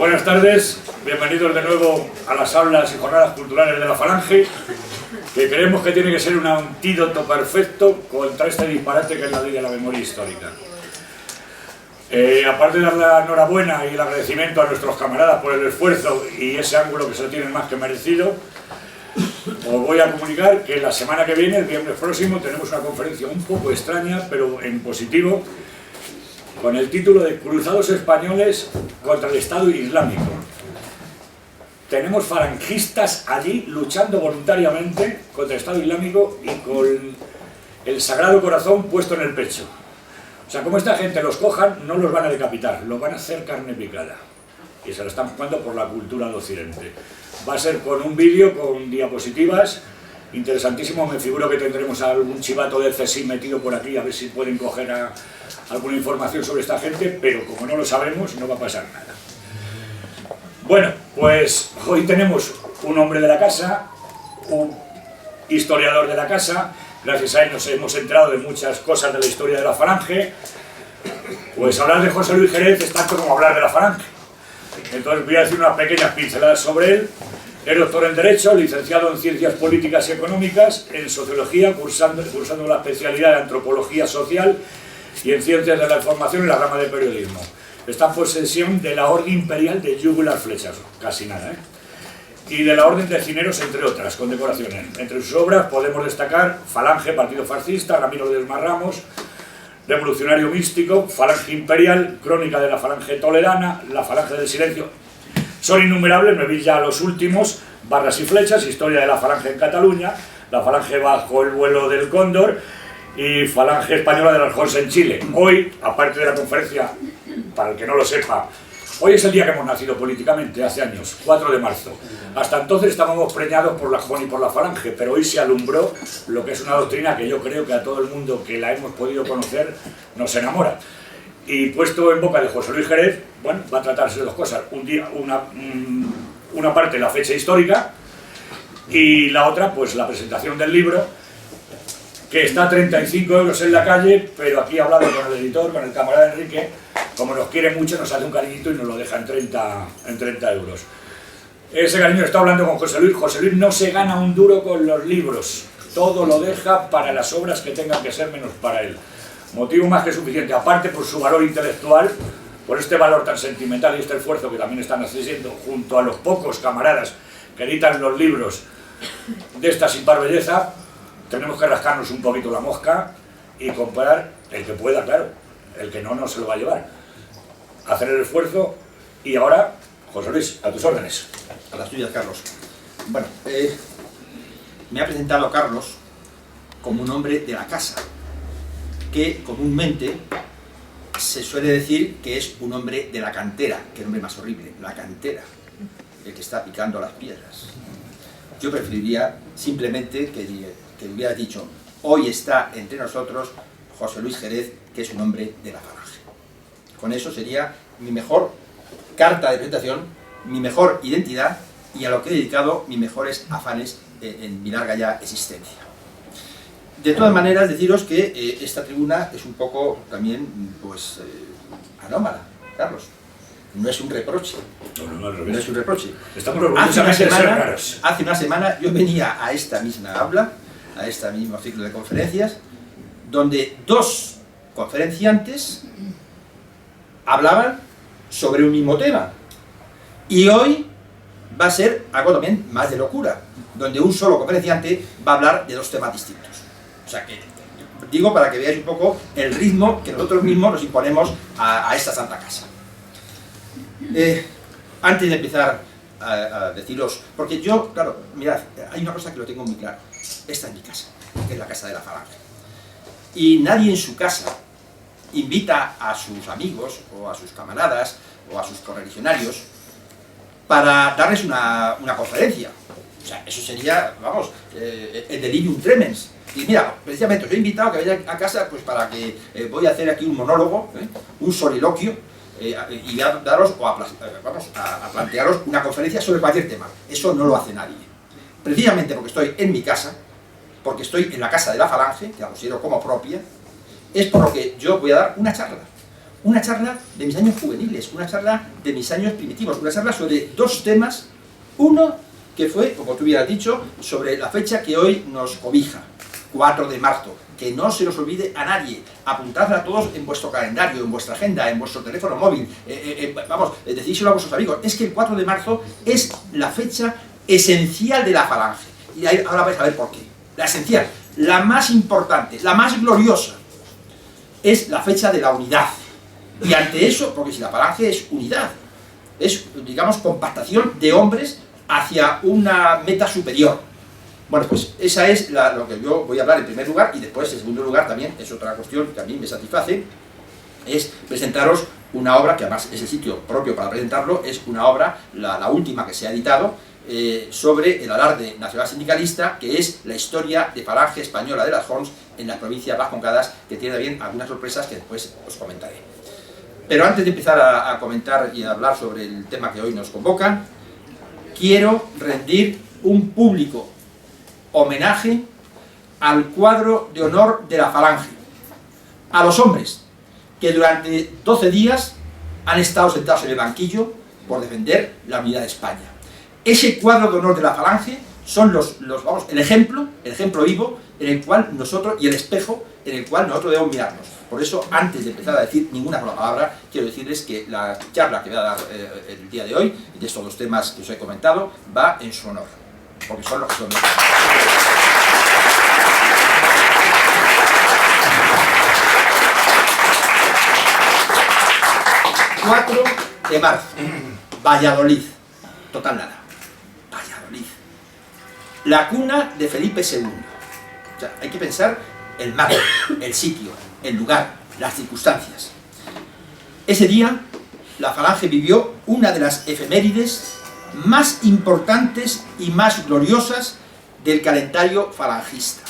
Buenas tardes, bienvenidos de nuevo a las aulas y jornadas culturales de la Falange, que creemos que tiene que ser un antídoto perfecto contra este disparate que es la ley de la memoria histórica. Aparte de dar la enhorabuena y el agradecimiento a nuestros camaradas por el esfuerzo y ese ángulo que se lo tienen más que merecido, os voy a comunicar que la semana que viene, el viernes próximo, tenemos una conferencia un poco extraña, pero en positivo, con el título de Cruzados Españoles contra el Estado Islámico. Tenemos falangistas allí luchando voluntariamente contra el Estado Islámico y con el Sagrado Corazón puesto en el pecho. O sea, como esta gente los cojan, no los van a decapitar, los van a hacer carne picada. Y se lo están jugando por la cultura del Occidente. Va a ser con un vídeo, con diapositivas, interesantísimo. Me figuro que tendremos algún chivato del CSIC metido por aquí, a ver si pueden coger alguna información sobre esta gente, pero como no lo sabemos, no va a pasar nada. Bueno, pues hoy tenemos un hombre de la casa, un historiador de la casa. Gracias a él nos hemos enterado de muchas cosas de la historia de la Falange. Pues hablar de José Luis Jerez es tanto como hablar de la Falange. Entonces voy a decir unas pequeñas pinceladas sobre él. Es doctor en Derecho, licenciado en Ciencias Políticas y Económicas, en Sociología, cursando la especialidad de Antropología Social y en Ciencias de la Información en la rama de Periodismo. Está en posesión de la Orden Imperial de Jugular Flechas, casi nada, y de la Orden de Cineros, entre otras condecoraciones. Entre sus obras podemos destacar Falange, Partido Fascista, Ramiro de Ramos, Revolucionario Místico, Falange Imperial, Crónica de la Falange Toledana, La Falange del Silencio. Son innumerables, me vi ya los últimos, Barras y Flechas, Historia de la Falange en Cataluña, La Falange bajo el vuelo del Cóndor y Falange Española del Aljonsa en Chile. Hoy, aparte de la conferencia, para el que no lo sepa, hoy es el día que hemos nacido políticamente, hace años, 4 de marzo. Hasta entonces estábamos preñados por la JON y por la Falange, pero hoy se alumbró lo que es una doctrina que yo creo que a todo el mundo que la hemos podido conocer nos enamora. Y puesto en boca de José Luis Jerez, bueno, va a tratarse de dos cosas. Una parte la fecha histórica y la otra, pues la presentación del libro, que está a 35 euros en la calle, pero aquí he hablado con el editor, con el camarada Enrique, como nos quiere mucho, nos hace un cariñito y nos lo deja en 30 euros. Ese cariño está hablando con José Luis. José Luis no se gana un duro con los libros, todo lo deja para las obras que tengan que ser menos para él. Motivo más que suficiente, aparte por su valor intelectual, por este valor tan sentimental y este esfuerzo que también están haciendo junto a los pocos camaradas que editan los libros de esta sin par belleza. Tenemos que rascarnos un poquito la mosca y comprar el que pueda, claro, el que no, no se lo va a llevar. Hacer el esfuerzo y ahora, José Luis, a tus órdenes. A las tuyas, Carlos. Bueno, me ha presentado Carlos como un hombre de la casa, que comúnmente se suele decir que es un hombre de la cantera, que nombre más horrible, la cantera, el que está picando las piedras. Yo preferiría simplemente que hubiera dicho, hoy está entre nosotros José Luis Jerez, que es un hombre de la Falange. Con eso sería mi mejor carta de presentación, mi mejor identidad y a lo que he dedicado mis mejores afanes en mi larga ya existencia. De todas maneras, deciros que esta tribuna es un poco también, pues, anómala, Carlos. No es un reproche. No es un reproche. Estamos orgullosamente de ser raros. Hace una semana yo venía a esta misma aula, a este mismo ciclo de conferencias, donde dos conferenciantes hablaban sobre un mismo tema. Y hoy va a ser algo también más de locura, donde un solo conferenciante va a hablar de dos temas distintos. O sea que, digo para que veáis un poco el ritmo que nosotros mismos nos imponemos a esta santa casa. Antes de empezar a deciros, porque yo, claro, mirad, hay una cosa que lo tengo muy claro. Esta es mi casa, que es la casa de la Falange. Y nadie en su casa invita a sus amigos, o a sus camaradas, o a sus correligionarios, para darles una conferencia. O sea, eso sería, vamos, el delirium tremens. Y mira, precisamente os he invitado a que vayáis a casa pues para que voy a hacer aquí un monólogo, un soliloquio, y voy a daros, vamos a plantearos una conferencia sobre cualquier tema. Eso no lo hace nadie. Precisamente porque estoy en mi casa, porque estoy en la casa de la Falange, que la considero como propia, es por lo que yo voy a dar una charla. una charla de mis años juveniles, una charla de mis años primitivos, una charla sobre dos temas. Uno que fue, como tú hubieras dicho, sobre la fecha que hoy nos cobija, 4 de marzo, que no se nos olvide a nadie, apuntadla a todos en vuestro calendario, en vuestra agenda, en vuestro teléfono móvil, vamos, decídselo a vuestros amigos, es que el 4 de marzo es la fecha esencial de la Falange, y ahora vais a ver por qué. La esencial, la más importante, la más gloriosa, es la fecha de la unidad, y ante eso, porque si la Falange es unidad, es, digamos, compactación de hombres hacia una meta superior. Bueno, pues esa es lo que yo voy a hablar en primer lugar, y después, en segundo lugar, también es otra cuestión que a mí me satisface, es presentaros una obra, que además es el sitio propio para presentarlo, es una obra, la última que se ha editado, sobre el alarde nacional sindicalista, que es la historia de Falange Española de las Jons en las provincias vascongadas, que tiene también algunas sorpresas que después os comentaré. Pero antes de empezar a comentar y a hablar sobre el tema que hoy nos convoca, quiero rendir un público homenaje al cuadro de honor de la Falange, a los hombres que durante 12 días han estado sentados en el banquillo por defender la unidad de España. Ese cuadro de honor de la Falange son vamos, el ejemplo vivo en el cual nosotros, y el espejo en el cual nosotros debemos mirarnos. Por eso, antes de empezar a decir ninguna sola palabra, quiero decirles que la charla que voy a dar el día de hoy, de estos dos temas que os he comentado, va en su honor, porque son los que son. 4 de marzo, Valladolid, total nada, Valladolid, la cuna de Felipe II. O sea, hay que pensar el mapa, el sitio, el lugar, las circunstancias. Ese día, la Falange vivió una de las efemérides más importantes y más gloriosas del calendario falangista.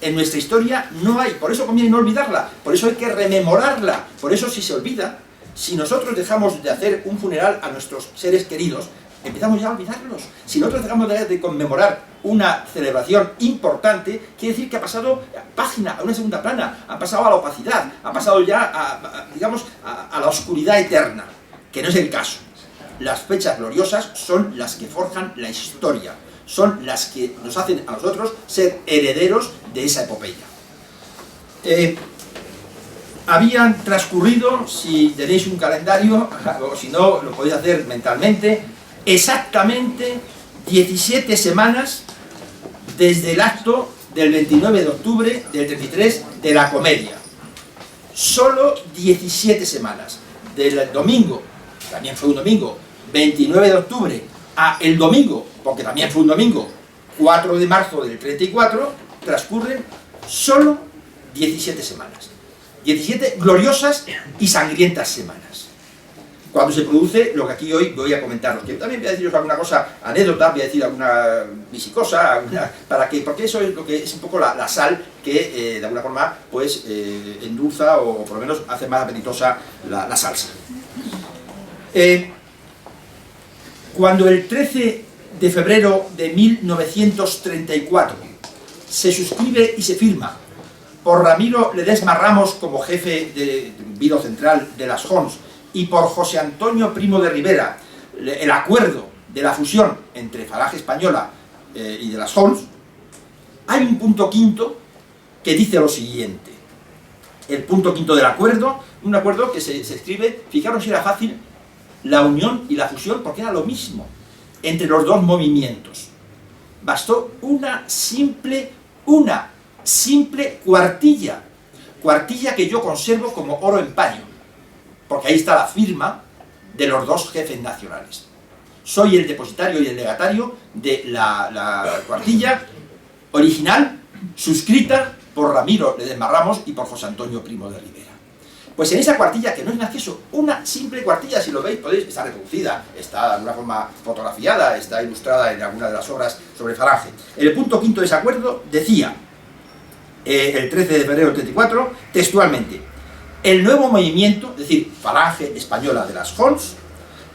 En nuestra historia no hay, por eso conviene no olvidarla, por eso hay que rememorarla, por eso si se olvida, si nosotros dejamos de hacer un funeral a nuestros seres queridos, empezamos ya a olvidarlos. Si nosotros dejamos de conmemorar una celebración importante, quiere decir que ha pasado página, a una segunda plana, ha pasado a la opacidad, ha pasado ya digamos, a la oscuridad eterna, que no es el caso. Las fechas gloriosas son las que forjan la historia, son las que nos hacen a nosotros ser herederos de esa epopeya. Habían transcurrido, si tenéis un calendario, o si no, lo podéis hacer mentalmente, exactamente 17 semanas desde el acto del 29 de octubre del 33 de la Comedia. Solo 17 semanas. Del domingo, también fue un domingo, 29 de octubre, a el domingo, porque también fue un domingo, 4 de marzo del 34, transcurren solo 17 semanas. 17 gloriosas y sangrientas semanas. Cuando se produce lo que aquí hoy voy a comentaros, que también voy a deciros alguna cosa, anécdota, voy a decir alguna visicosa, porque eso es lo que es un poco la sal que de alguna forma pues endulza o por lo menos hace más apetitosa la salsa. Cuando el 13 de febrero de 1934 se suscribe y se firma por Ramiro Ledesma Ramos como jefe de Vilo Central de las Jons y por José Antonio Primo de Rivera el acuerdo de la fusión entre Falange Española y de las Jons, hay un punto quinto que dice lo siguiente. El punto quinto del acuerdo, un acuerdo que se escribe, fijaros si era fácil, la unión y la fusión, porque era lo mismo entre los dos movimientos. Bastó una simple cuartilla que yo conservo como oro en paño, porque ahí está la firma de los dos jefes nacionales. Soy el depositario y el legatario de la cuartilla original, suscrita por Ramiro Ledesma Ramos y por José Antonio Primo de Rivera. Pues en esa cuartilla, que no es más que eso, una simple cuartilla, si lo veis, podéis, está reproducida, está de alguna forma fotografiada, está ilustrada en alguna de las obras sobre Falange. El punto quinto de ese acuerdo decía, el 13 de febrero del 34, textualmente: el nuevo movimiento, es decir, Falange Española de las Jons,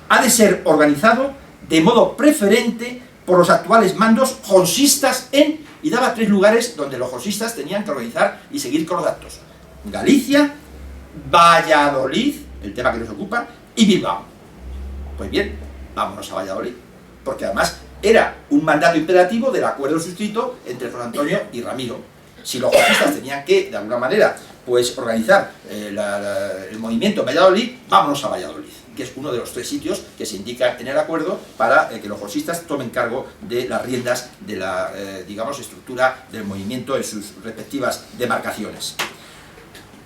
ha de ser organizado de modo preferente por los actuales mandos jonsistas y daba 3 lugares donde los jonsistas tenían que organizar y seguir con los actos: Galicia, Valladolid el tema que nos ocupa, y Bilbao. Pues bien, vámonos a Valladolid, porque además era un mandato imperativo del acuerdo suscrito entre José Antonio y Ramiro. Si los fascistas tenían que, de alguna manera, pues organizar el movimiento en Valladolid, vámonos a Valladolid, que es uno de los 3 sitios que se indican en el acuerdo para que los fascistas tomen cargo de las riendas de la, digamos, estructura del movimiento en sus respectivas demarcaciones.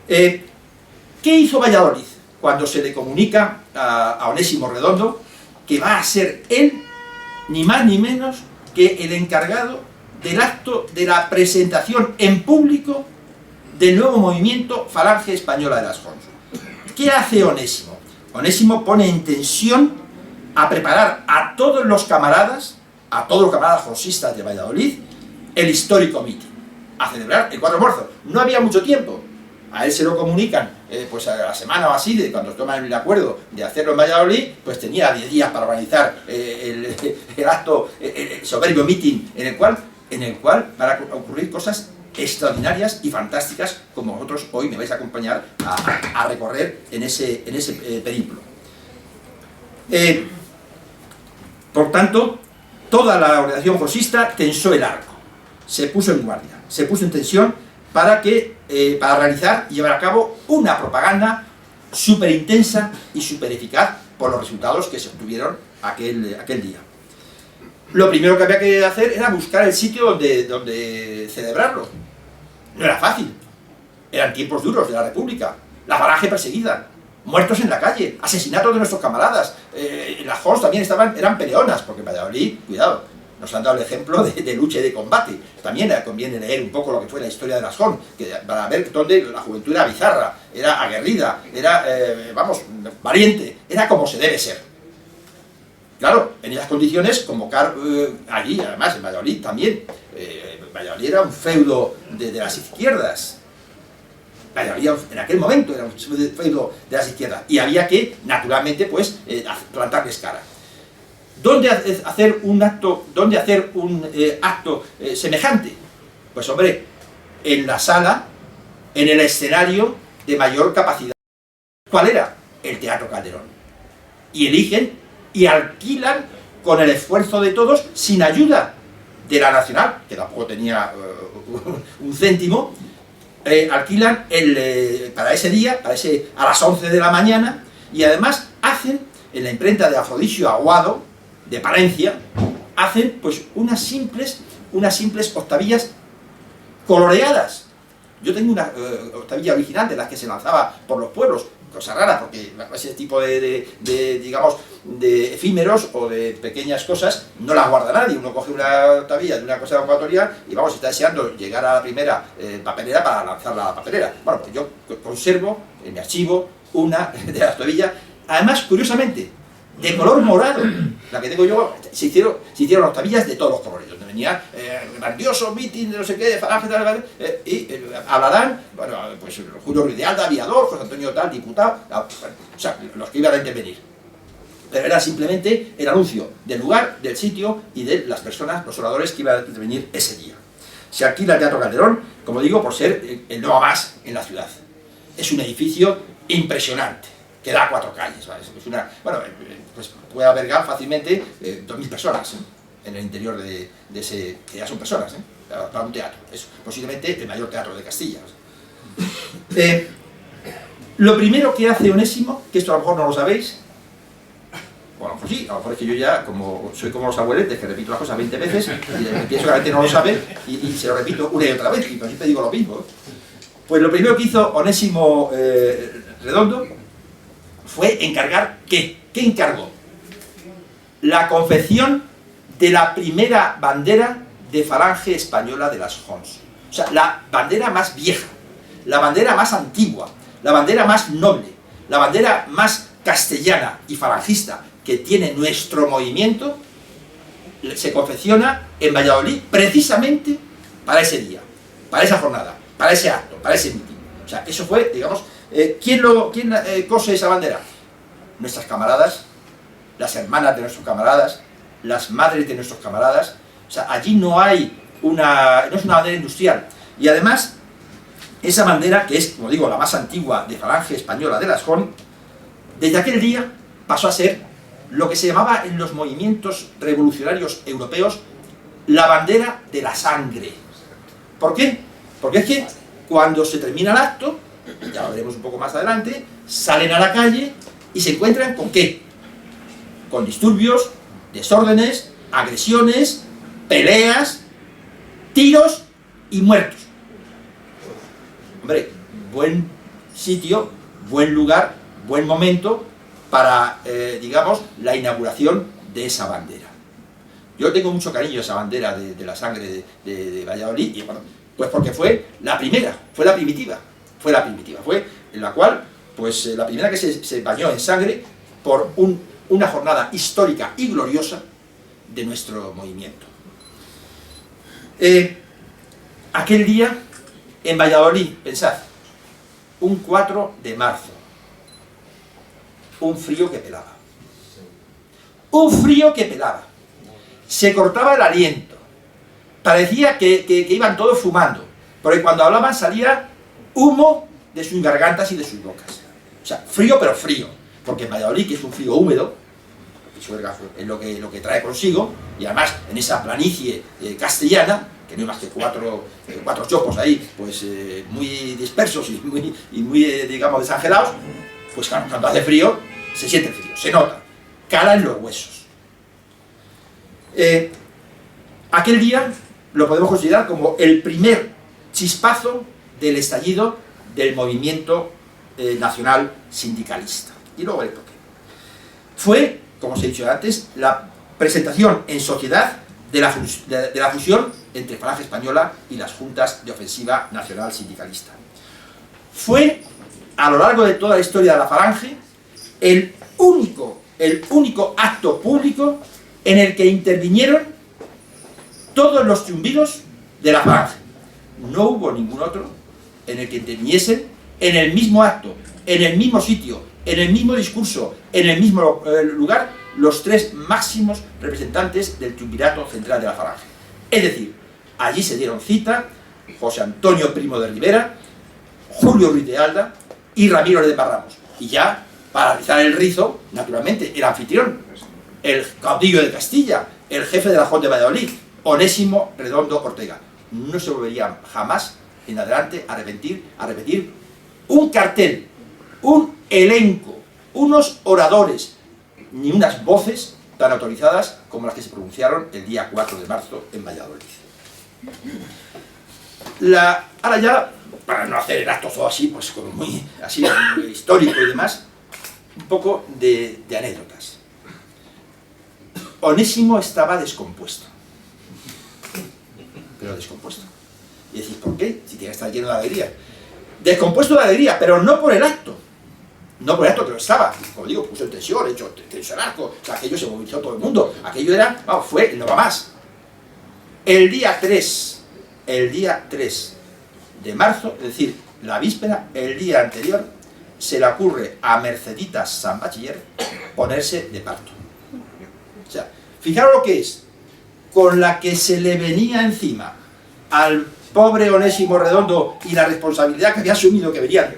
¿Qué hizo Valladolid cuando se le comunica a Onésimo Redondo que va a ser él, ni más ni menos, que el encargado del acto de la presentación en público del nuevo movimiento Falange Española de las Jons? ¿Qué hace Onésimo? Onésimo pone en tensión a preparar a todos los camaradas jonsistas de Valladolid, el histórico mitin, a celebrar el 4 de marzo. No había mucho tiempo. A él se lo comunican pues a la semana o así, de cuando toman el acuerdo de hacerlo en Valladolid, pues tenía 10 días para organizar el acto, el soberbio mitin en el cual van a ocurrir cosas extraordinarias y fantásticas, como vosotros hoy me vais a acompañar a recorrer en ese periplo. Por tanto, toda la organización jonsista tensó el arco, se puso en guardia, se puso en tensión para realizar y llevar a cabo una propaganda súper intensa y súper eficaz por los resultados que se obtuvieron aquel día. Lo primero que había que hacer era buscar el sitio donde celebrarlo. No era fácil. Eran tiempos duros de la República. La Falange perseguida. Muertos en la calle. Asesinatos de nuestros camaradas. Las Jons también eran peleonas, porque en Valladolid, cuidado, nos han dado el ejemplo de lucha y de combate. También conviene leer un poco lo que fue la historia de las Jons, para ver dónde la juventud era bizarra, era aguerrida, era, valiente, era como se debe ser. Claro, en esas condiciones, convocar allí, además en Valladolid también, Valladolid era un feudo de las izquierdas. Valladolid en aquel momento era un feudo de las izquierdas, y había que, naturalmente, pues, plantarles cara. ¿Dónde hacer un acto semejante? Pues hombre, en la sala, en el escenario de mayor capacidad. ¿Cuál era? El Teatro Calderón. Y eligen y alquilan con el esfuerzo de todos, sin ayuda de la Nacional, que tampoco tenía un céntimo, alquilan para ese día, a las 11 de la mañana, y además hacen, en la imprenta de Afrodisio Aguado, de Palencia, hacen pues unas simples octavillas coloreadas. Yo tengo una octavilla original de las que se lanzaba por los pueblos, cosa rara, porque ese tipo digamos, de efímeros o de pequeñas cosas no las guarda nadie. Uno coge una octavilla de una cosa ecuatorial y vamos, está deseando llegar a la primera papelera para lanzarla a la papelera. Bueno, pues yo conservo en mi archivo una de las octavillas, además, curiosamente, de color morado. La que tengo yo, se hicieron octavillas de todos los colores, donde venía grandioso mitin de no sé qué, de Falange, y hablarán, bueno, pues Julio Ruiz de Alda, aviador, José Antonio tal, diputado, o sea, los que iban a intervenir. Pero era simplemente el anuncio del lugar, del sitio y de las personas, los oradores que iban a intervenir ese día. Se alquila el Teatro Calderón, como digo, por ser el no más en la ciudad. Es un edificio impresionante, que da 4 calles, ¿vale? Es una, bueno, pues puede albergar fácilmente 2.000 personas en el interior de ese, que ya son personas, para un teatro. Es posiblemente el mayor teatro de Castilla. Lo primero que hace Onésimo, que esto a lo mejor no lo sabéis, o a lo mejor sí, a lo mejor es que yo ya, como soy como los abueletes, que repito las cosas 20 veces, y pienso que la gente no lo sabe, y se lo repito una y otra vez, y siempre digo lo mismo. Pues lo primero que hizo Onésimo Redondo fue encargar, ¿qué encargó? La confección de la primera bandera de Falange Española de las Jons. O sea, la bandera más vieja, la bandera más antigua, la bandera más noble, la bandera más castellana y falangista que tiene nuestro movimiento, se confecciona en Valladolid precisamente para ese día, para esa jornada, para ese acto, para ese mitin. O sea, eso fue, digamos, ¿quién cose esa bandera? Nuestras camaradas, las hermanas de nuestros camaradas, las madres de nuestros camaradas. O sea, allí no es una bandera industrial. Y además, esa bandera, que es, como digo, la más antigua de Falange Española de las Jons, Desde aquel día pasó a ser lo que se llamaba en los movimientos revolucionarios europeos la bandera de la sangre. ¿Por qué? Porque es que cuando se termina el acto, ya lo veremos un poco más adelante, salen a la calle y se encuentran ¿con qué? Con disturbios, desórdenes, agresiones, peleas, tiros y muertos. Hombre, buen sitio, buen lugar, buen momento para, digamos, la inauguración de esa bandera. Yo tengo mucho cariño a esa bandera de la sangre de Valladolid, y, bueno, pues porque fue la primera, fue la primitiva, fue en la cual, pues la primera que se bañó en sangre por una jornada histórica y gloriosa de nuestro movimiento. Aquel día, en Valladolid, pensad, un 4 de marzo, un frío que pelaba. Un frío que pelaba. Se cortaba el aliento. Parecía que iban todos fumando, porque cuando hablaban salía humo de sus gargantas y de sus bocas. O sea, frío pero frío, porque en Valladolid, que es un frío húmedo, es lo que trae consigo, y además en esa planicie castellana, que no hay más que cuatro chopos ahí, pues muy dispersos y muy digamos, desangelados, pues claro, cuando hace frío, se siente el frío, se nota, cala en los huesos. Aquel día lo podemos considerar como el primer chispazo del estallido del movimiento nacional sindicalista. Y luego veré por qué. Fue, como os he dicho antes, la presentación en sociedad de la fusión entre Falange Española y las juntas de ofensiva nacional sindicalista. Fue, a lo largo de toda la historia de la Falange, el único acto público en el que intervinieron todos los triunviros de la Falange. No hubo ningún otro en el que interviniesen en el mismo acto, en el mismo sitio, en el mismo discurso, en el mismo lugar, los tres máximos representantes del triunvirato central de la Falange. Es decir, allí se dieron cita José Antonio Primo de Rivera, Julio Ruiz de Alda y Ramiro de Parramos. Y ya, para rizar el rizo, naturalmente, el anfitrión, el caudillo de Castilla, el jefe de la Junta de Valladolid, Onésimo Redondo Ortega. No se volverían jamás en adelante a repetir un cartel, un elenco, unos oradores, ni unas voces tan autorizadas como las que se pronunciaron el día 4 de marzo en Valladolid. Ahora ya, para no hacer el acto todo así, pues como muy así, muy histórico y demás, un poco de anécdotas. Onésimo estaba descompuesto. Pero descompuesto. Y decís, ¿por qué? Si tiene que estar lleno de alegría. Descompuesto de alegría, pero no por el acto. No por el acto que lo estaba. Como digo, puso en tensión, hecho tensión el arco. O sea, aquello se movilizó todo el mundo. Aquello era, vamos, fue no va más. El día 3 de marzo, es decir, la víspera, el día anterior, se le ocurre a Merceditas San Bachiller ponerse de parto. O sea, fijaros lo que es, con la que se le venía encima al pobre Onésimo Redondo y la responsabilidad que había asumido, que venían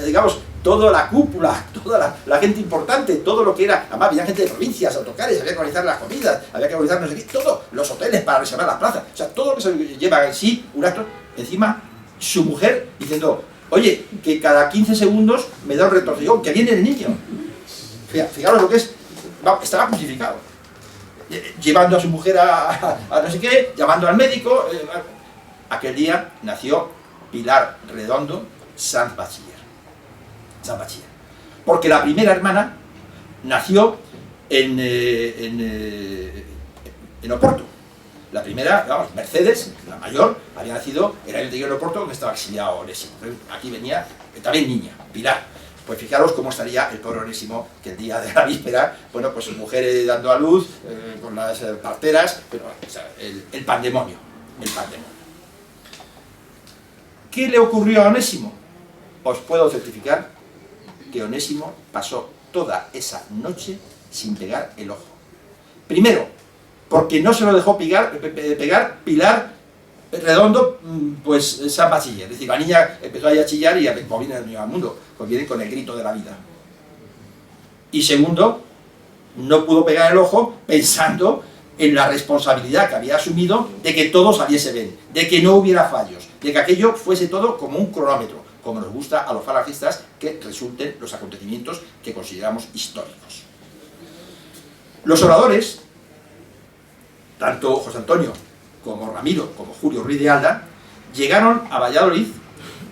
digamos, toda la cúpula, toda la gente importante, todo lo que era, además había gente de provincias, autocares, había que organizar las comidas, había que organizar no sé qué, todo, los hoteles para reservar las plazas, o sea, todo lo que se lleva en sí un acto, encima su mujer diciendo, oye, que cada 15 segundos me da un retorcijón, que viene el niño. Fijaros lo que es, estaba crucificado, llevando a su mujer a no sé qué, llamando al médico. Aquel día nació Pilar Redondo Sanz Bachiller, porque la primera hermana nació en Oporto. La primera, vamos, Mercedes, la mayor, había nacido el año anterior en Oporto, donde estaba exiliado Onésimo. Aquí venía también niña, Pilar. Pues fijaros cómo estaría el pobre Onésimo, que el día de la víspera, bueno, pues su mujer dando a luz, con las parteras, pero o sea, el pandemonio, ¿Qué le ocurrió a Onésimo? Os puedo certificar que Onésimo pasó toda esa noche sin pegar el ojo. Primero, porque no se lo dejó pegar Pilar Redondo, pues San Bachiller. Es decir, la niña empezó ahí a chillar y como viene el niño al mundo, pues viene con el grito de la vida. Y segundo, no pudo pegar el ojo pensando en la responsabilidad que había asumido de que todo saliese bien, de que no hubiera fallos, de que aquello fuese todo como un cronómetro, como nos gusta a los falangistas que resulten los acontecimientos que consideramos históricos. Los oradores, tanto José Antonio como Ramiro, como Julio Ruiz de Alda, llegaron a Valladolid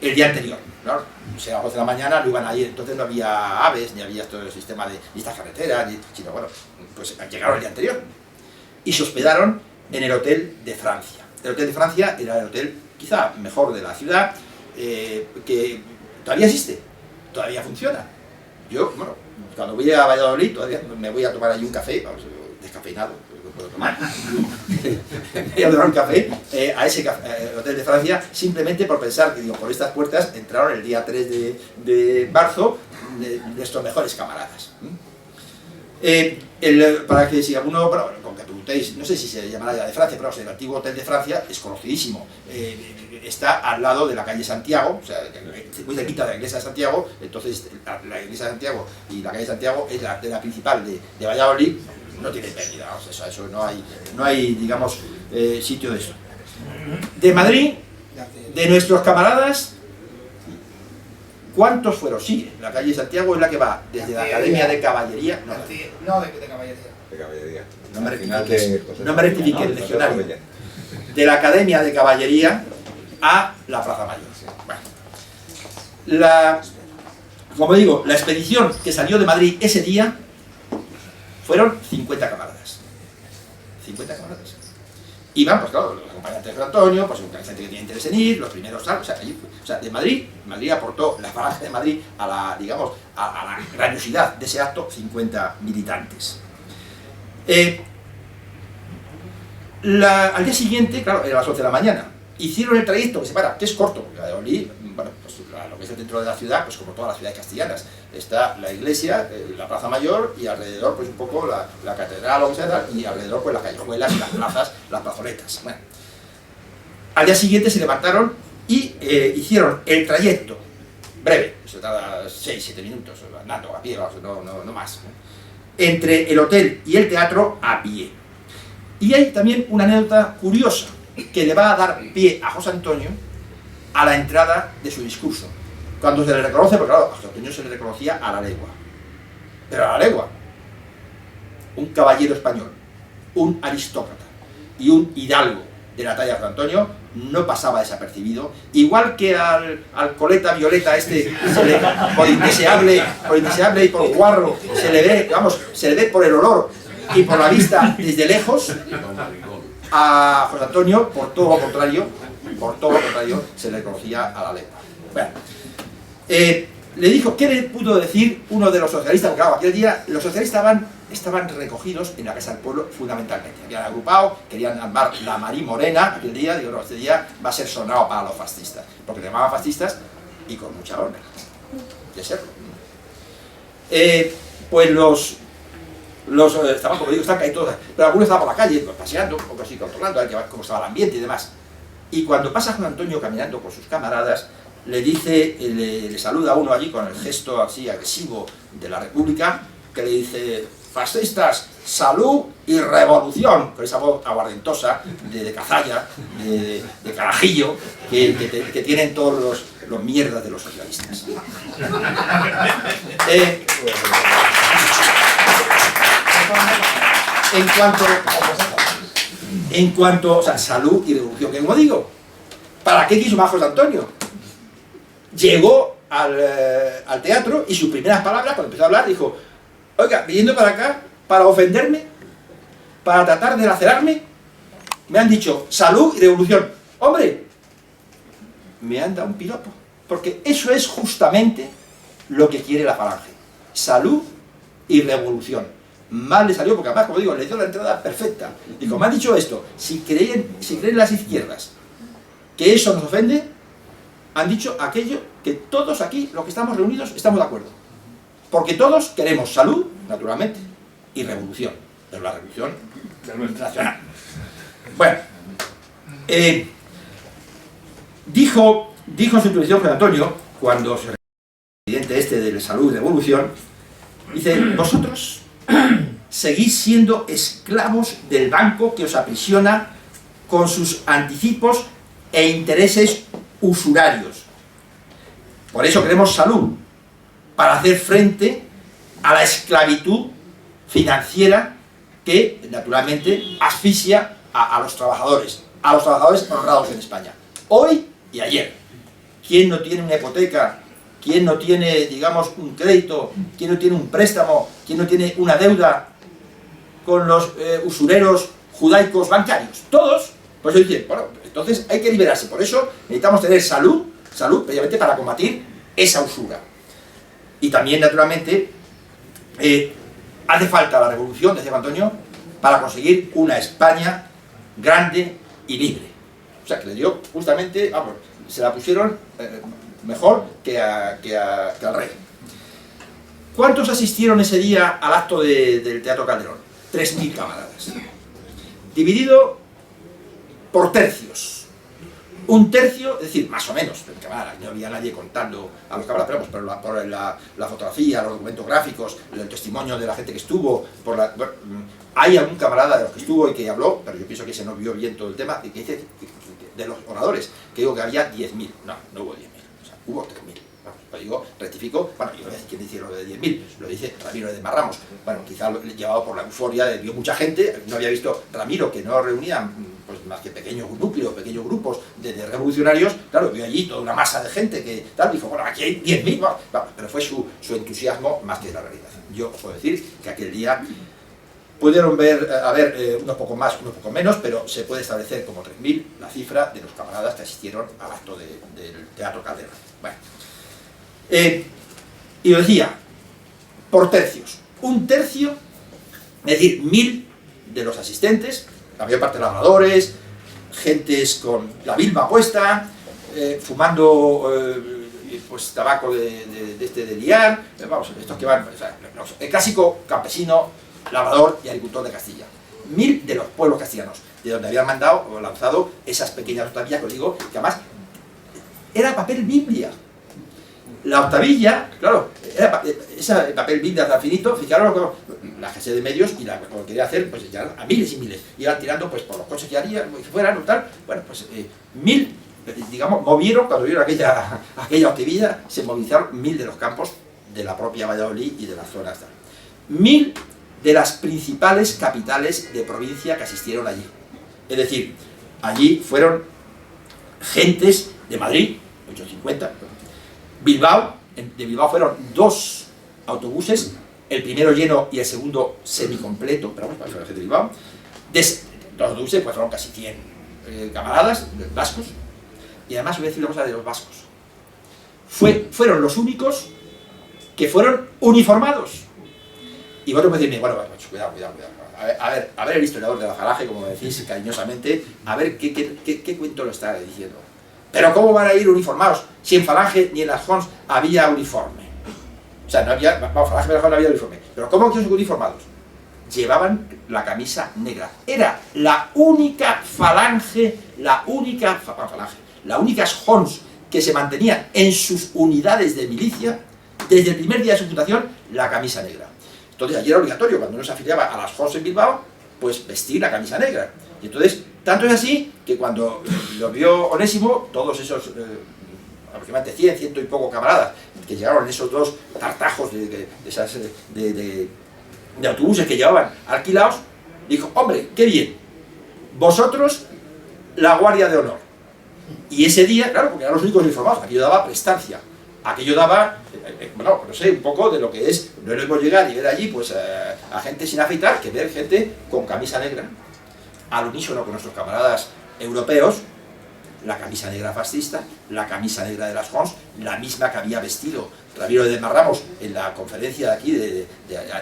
el día anterior. Claro, o sea, a las 12 de la mañana no iban a ir, entonces no había aves, ni había todo el sistema de estas carreteras, sino bueno, pues llegaron el día anterior. Y se hospedaron en el Hotel de Francia. El Hotel de Francia era el hotel quizá mejor de la ciudad, que todavía existe, todavía funciona. Yo, bueno, cuando voy a Valladolid, todavía me voy a tomar allí un café, vamos, descafeinado, lo puedo tomar. Voy a tomar un café a ese Hotel de Francia, simplemente por pensar que, digo, por estas puertas entraron el día 3 de marzo nuestros mejores camaradas. Para que si alguno, bueno, con que preguntéis, no sé si se llamará ya de Francia, pero el antiguo Hotel de Francia es conocidísimo. Está al lado de la calle Santiago, o sea, muy cerquita de la iglesia de Santiago. Entonces la iglesia de Santiago y la calle Santiago es la arteria principal de Valladolid. No tiene pérdida, o sea, eso no hay digamos, sitio de eso. De Madrid, de nuestros camaradas, ¿cuántos fueron? Sí, la calle Santiago es la que va desde la Academia de Caballería. No, de Caballería. De caballería. No me rectifiques, legionario. De la Academia de Caballería a la Plaza Mayor. Bueno. Como digo, la expedición que salió de Madrid ese día fueron 50 camaradas. 50 camaradas. Y van, pues claro, los acompañantes de José Antonio, pues un gente que tiene interés en ir, los primeros tal, o sea, de Madrid aportó la falange de Madrid a la, digamos, a la grandiosidad de ese acto, 50 militantes. Al día siguiente, claro, era las 11 de la mañana, hicieron el trayecto que separa, que es corto, porque Valladolid, bueno, pues lo que es el centro de la ciudad, pues como todas las ciudades castellanas, está la iglesia, la Plaza Mayor, y alrededor pues un poco la catedral o lo que sea, y alrededor pues las callejuelas, las plazas, las plazoletas. Bueno. Al día siguiente se levantaron y hicieron el trayecto, breve, se tarda 6-7 minutos, andando a pie, no más, entre el hotel y el teatro a pie. Y hay también una anécdota curiosa que le va a dar pie a José Antonio a la entrada de su discurso. Cuando se le reconoce, porque claro, a José Antonio se le reconocía a la legua. Pero a la legua, un caballero español, un aristócrata y un hidalgo de la talla de José Antonio no pasaba desapercibido, igual que al coleta violeta por indeseable y por guarro, se le ve por el olor y por la vista desde lejos. A José Antonio, por todo lo contrario, se le conocía a la lengua. Bueno, le dijo, ¿qué le pudo decir uno de los socialistas? Porque claro, aquel día los socialistas estaban recogidos en la Casa del Pueblo fundamentalmente. Habían agrupado, querían armar la Marí Morena, aquel día, digo, no, este día va a ser sonado para los fascistas, porque le llamaban fascistas y con mucha honra, de serlo. Pues estaban, como digo, están caídos todos, pero algunos estaban por la calle, pues, paseando, un poco así, controlando, a ver cómo estaba el ambiente y demás. Y cuando pasa Juan Antonio caminando con sus camaradas, le dice, le saluda a uno allí con el gesto así agresivo de la República, que le dice, fascistas, salud y revolución, con esa voz aguardentosa, de cazalla, de carajillo, que tienen todos los mierdas de los socialistas. En cuanto, o sea, salud y revolución, que como digo, ¿para qué quiso más José Antonio? Llegó al teatro y sus primeras palabras, cuando empezó a hablar, dijo, oiga, viniendo para acá, para ofenderme, para tratar de lacerarme, me han dicho salud y revolución. Hombre, me han dado un piropo, porque eso es justamente lo que quiere la falange, salud y revolución. Mal le salió, porque además, como digo, le dio la entrada perfecta. Dijo, me han dicho esto, si creen las izquierdas que eso nos ofende, han dicho aquello que todos aquí, los que estamos reunidos, estamos de acuerdo. Porque todos queremos salud, naturalmente, y revolución. Pero la revolución nacional. Bueno, Dijo en su introducción Juan Antonio, cuando se presidente este de Salud y Evolución, dice: vosotros seguís siendo esclavos del banco que os aprisiona con sus anticipos e intereses usurarios. Por eso queremos salud, para hacer frente a la esclavitud financiera que, naturalmente, asfixia a los trabajadores honrados en España. Hoy y ayer. ¿Quién no tiene una hipoteca? ¿Quién no tiene, digamos, un crédito? ¿Quién no tiene un préstamo? ¿Quién no tiene una deuda con los usureros judaicos bancarios? Todos. Pues dicen, bueno, entonces hay que liberarse. Por eso necesitamos tener salud, precisamente para combatir esa usura. Y también, naturalmente, hace falta la revolución, decía Antonio, para conseguir una España grande y libre. O sea, que le dio justamente, vamos, se la pusieron mejor que al rey. ¿Cuántos asistieron ese día al acto del Teatro Calderón? 3.000 camaradas. Dividido por tercios. Un tercio, es decir, más o menos, no había nadie contando a los camaradas, pero por la fotografía, los documentos gráficos, el testimonio de la gente que estuvo, hay algún camarada de los que estuvo y que habló, pero yo pienso que se no vio bien todo el tema, y que dice de los oradores, que digo que había 10.000, no hubo 10.000, o sea, hubo 3.000. Lo digo, rectifico, bueno, yo no voy a decir quién dice lo de 10.000, lo dice Ramiro de Marramos. Bueno, quizá llevado por la euforia, vio mucha gente, no había visto Ramiro, que no reunía pues, más que pequeños núcleos, pequeños grupos de revolucionarios, claro, vio allí toda una masa de gente que tal, dijo, bueno, aquí hay 10.000, bueno, pero fue su entusiasmo más que la realidad. Yo puedo decir que aquel día pudieron haber unos poco más, unos poco menos, pero se puede establecer como 3.000 la cifra de los camaradas que asistieron al acto del Teatro Calderón. Bueno. Y lo decía, por tercios. Un tercio, es decir, 1.000 de los asistentes, la mayor parte de labradores, gentes con la bilba puesta, fumando pues tabaco de liar, vamos, estos que van, o sea, el clásico campesino, labrador y agricultor de Castilla. 1.000 de los pueblos castellanos, de donde habían mandado o lanzado esas pequeñas octavillas que os digo, que además era papel Biblia. La octavilla, claro, era ese papel Biblia tan finito, fijaros la escasez de medios y lo que quería hacer, pues ya a miles y miles, iban tirando pues por los coches que harían, que fueran o tal, bueno, pues 1.000, digamos, movieron, cuando vieron aquella octavilla, se movilizaron 1.000 de los campos de la propia Valladolid y de las zonas tal. 1.000 de las principales capitales de provincia que asistieron allí. Es decir, allí fueron gentes de Madrid, 850, Bilbao, de Bilbao fueron 2 autobuses, el primero lleno y el segundo semicompleto, pero vamos, para la gente de Bilbao. Los autobuses pues fueron casi 100 camaradas vascos, y además voy a decir una cosa de los vascos. Fueron los únicos que fueron uniformados. Y vosotros me decís, bueno, cuidado. A ver el historiador de la falange, como decís cariñosamente, a ver qué cuento lo está diciendo. Pero ¿cómo van a ir uniformados si en falange ni en las Jons había uniforme? O sea, no había, falange y no había uniforme. Pero ¿cómo que son uniformados? Llevaban la camisa negra. Era la única falange, las únicas Jons que se mantenían en sus unidades de milicia, desde el primer día de su fundación, la camisa negra. Entonces allí era obligatorio, cuando uno se afiliaba a las Jons en Bilbao, pues vestir la camisa negra. Y entonces, tanto es así, que cuando lo vio Onésimo, todos esos aproximadamente 100 y poco camaradas, que llegaron en esos 2 tartajos de autobuses que llevaban alquilados, dijo, hombre, qué bien, vosotros la Guardia de Honor. Y ese día, claro, porque eran los únicos informados, aquello daba prestancia. Aquello daba, bueno, no sé, un poco de lo que es, no es lo mismo llegar y ver allí pues a gente sin afeitar que ver gente con camisa negra. Al unísono con nuestros camaradas europeos, la camisa negra fascista, la camisa negra de las Jons, la misma que había vestido Ramiro de Marramos en la conferencia de aquí, de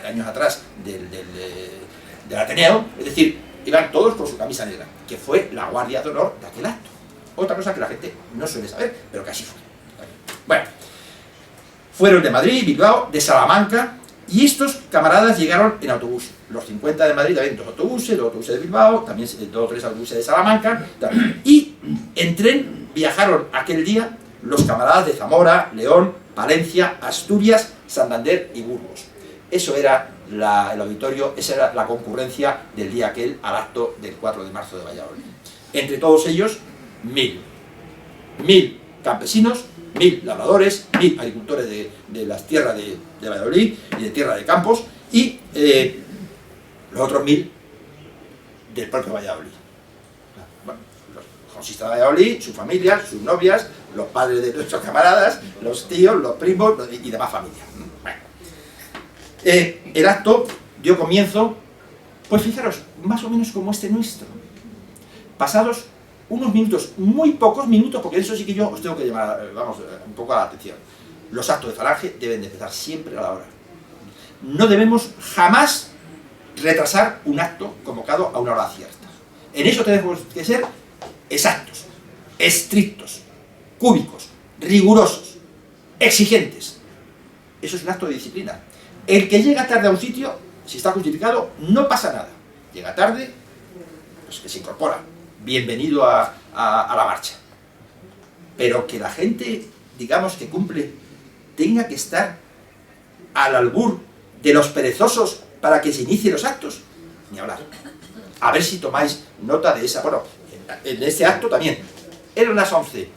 años atrás, del Ateneo, es decir, iban todos con su camisa negra, que fue la Guardia de Honor de aquel acto. Otra cosa que la gente no suele saber, pero que así fue. Bueno, fueron de Madrid, Bilbao, de Salamanca Y estos camaradas llegaron en autobús. Los 50 de Madrid también 2 autobuses de Bilbao, también 2 o 3 autobuses de Salamanca. Y en tren viajaron aquel día los camaradas de Zamora, León, Palencia, Asturias, Santander y Burgos. Eso era el auditorio, esa era la concurrencia del día aquel al acto del 4 de marzo de Valladolid. Entre todos ellos, 1000 campesinos, 1000 labradores, 1000 agricultores de las tierras de Valladolid y de tierra de Campos, y los otros 1000 del propio Valladolid. Bueno, los josistas de Valladolid, sus familias, sus novias, los padres de nuestros camaradas, los tíos, los primos y demás familias. Bueno. El acto dio comienzo, pues fijaros, más o menos como este nuestro. Pasados unos minutos, muy pocos minutos, porque eso sí que yo os tengo que llamar, vamos, un poco a la atención. Los actos de falange deben de empezar siempre a la hora. No debemos jamás retrasar un acto convocado a una hora cierta. En eso tenemos que ser exactos, estrictos, cúbicos, rigurosos, exigentes. Eso es un acto de disciplina. El que llega tarde a un sitio, si está justificado, no pasa nada. Llega tarde, pues que se incorpora. Bienvenido a la marcha. Pero que la gente, digamos, que cumple, tenga que estar al albur de los perezosos para que se inicien los actos, ni hablar. A ver si tomáis nota de esa. Bueno, en este acto también. Eran las 11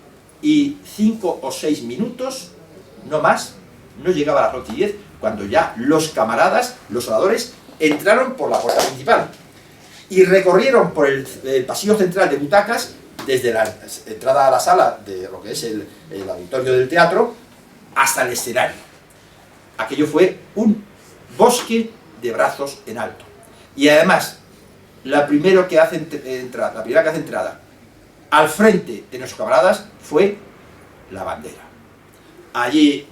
y 5 o 6 minutos, no más, no llegaba a las 11 y 10, cuando ya los camaradas, los oradores, entraron por la puerta principal y recorrieron por el pasillo central de butacas, desde la entrada a la sala de lo que es el auditorio del teatro, hasta el escenario. Aquello fue un bosque de brazos en alto. Y además, la primera que hace entrada al frente de nuestros camaradas fue la bandera. Allí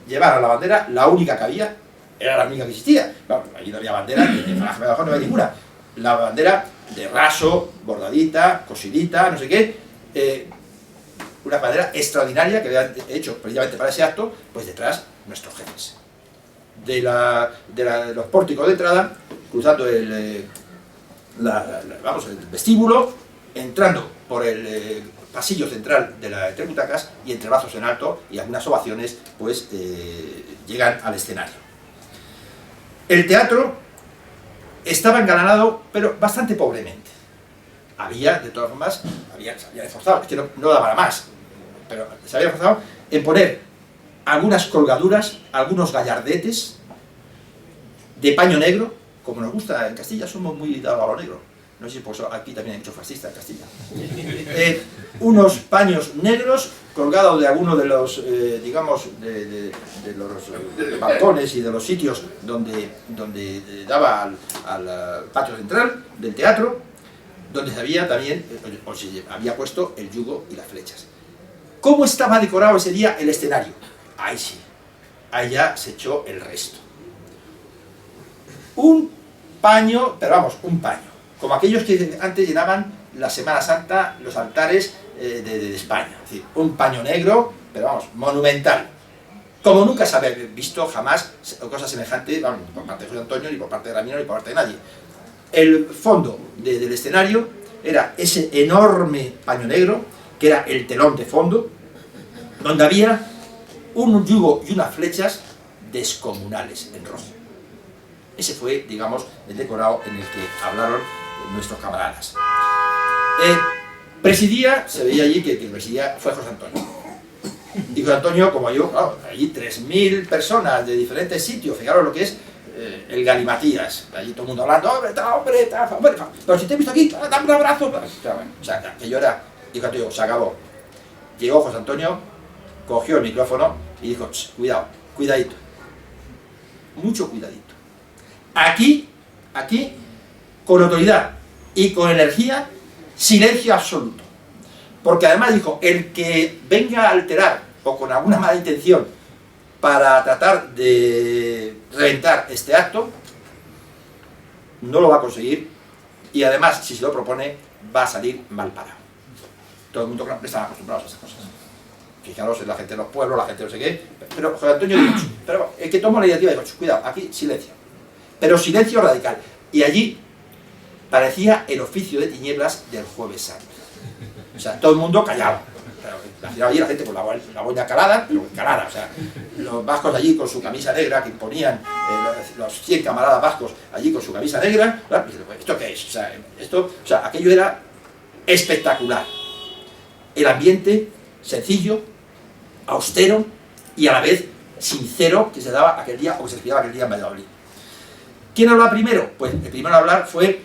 llevaron la bandera, la única que había, era la única que existía. Bueno, allí no había bandera, en Falange de Badajoz no había ninguna. La bandera de raso, bordadita, cosidita, no sé qué, una bandera extraordinaria que habían hecho precisamente para ese acto, pues detrás nuestros jefes. De los pórticos de entrada, cruzando el vestíbulo, entrando por el pasillo central de la entre butacas y entre brazos en alto y algunas ovaciones, pues llegan al escenario. El teatro estaba engalanado, pero bastante pobremente. Había, de todas formas, se había esforzado, es que no daba para más, pero se había esforzado en poner algunas colgaduras, algunos gallardetes de paño negro, como nos gusta en Castilla, somos muy dados a lo negro. No sé si por eso aquí también hay mucho fascista en Castilla. Unos paños negros colgados de alguno de los, digamos, de los balcones y de los sitios donde daba al patio central del teatro, donde se había también, o se había puesto el yugo y las flechas. ¿Cómo estaba decorado ese día el escenario? Ahí sí, ahí ya se echó el resto. Un paño, pero vamos, un paño, como aquellos que antes llenaban la Semana Santa los altares de España. Es decir, un paño negro, pero vamos, monumental. Como nunca se había visto jamás cosa semejante, vamos, ni por parte de José Antonio, ni por parte de Ramiro, ni por parte de nadie. El fondo del escenario era ese enorme paño negro, que era el telón de fondo, donde había un yugo y unas flechas descomunales en rojo. Ese fue, digamos, el decorado en el que hablaron nuestros camaradas. Presidía, se veía allí que el presidía fue José Antonio. Y José Antonio, como yo, claro, allí 3000 personas de diferentes sitios, fijaros lo que es el galimatías, allí todo el mundo hablando, hombre, pero si te he visto aquí, dame un abrazo. O sea, aquello era, y José Antonio, se acabó. Llegó José Antonio, cogió el micrófono y dijo, cuidado, cuidadito, mucho cuidadito. Aquí, con autoridad y con energía, silencio absoluto. Porque además dijo, el que venga a alterar o con alguna mala intención para tratar de reventar este acto, no lo va a conseguir y además, si se lo propone, va a salir mal parado. Todo el mundo estaba acostumbrado a esas cosas. fijaros en la gente de los pueblos, la gente no sé qué, pero José Antonio dijo, pero el que tomó la iniciativa dijo, cuidado, aquí silencio, pero silencio radical, y allí parecía el oficio de tinieblas del Jueves Santo, o sea, todo el mundo callado. Allí la gente con la boina calada, pero calada, o sea, los vascos allí con su camisa negra que imponían, los 100 camaradas vascos allí con su camisa negra, ¿esto qué es? O sea, aquello era espectacular. El ambiente sencillo, austero y a la vez sincero que se daba aquel día, o que se respiraba aquel día en Valladolid. ¿Quién hablaba primero? Pues el primero a hablar fue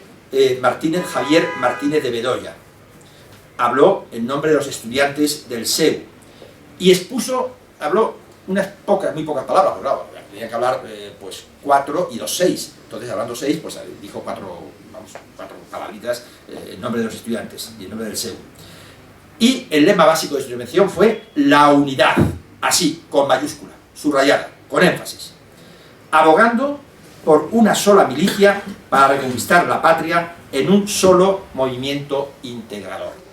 Javier Martínez de Bedoya. Habló en nombre de los estudiantes del SEU y habló unas muy pocas palabras, porque claro, tenía que hablar pues 4 y 2, 6, entonces hablando 6, pues dijo 4 palabritas en nombre de los estudiantes y en nombre del SEU. Y el lema básico de su intervención fue la unidad, así, con mayúscula, subrayada, con énfasis, abogando por una sola milicia para reconquistar la patria en un solo movimiento integrador.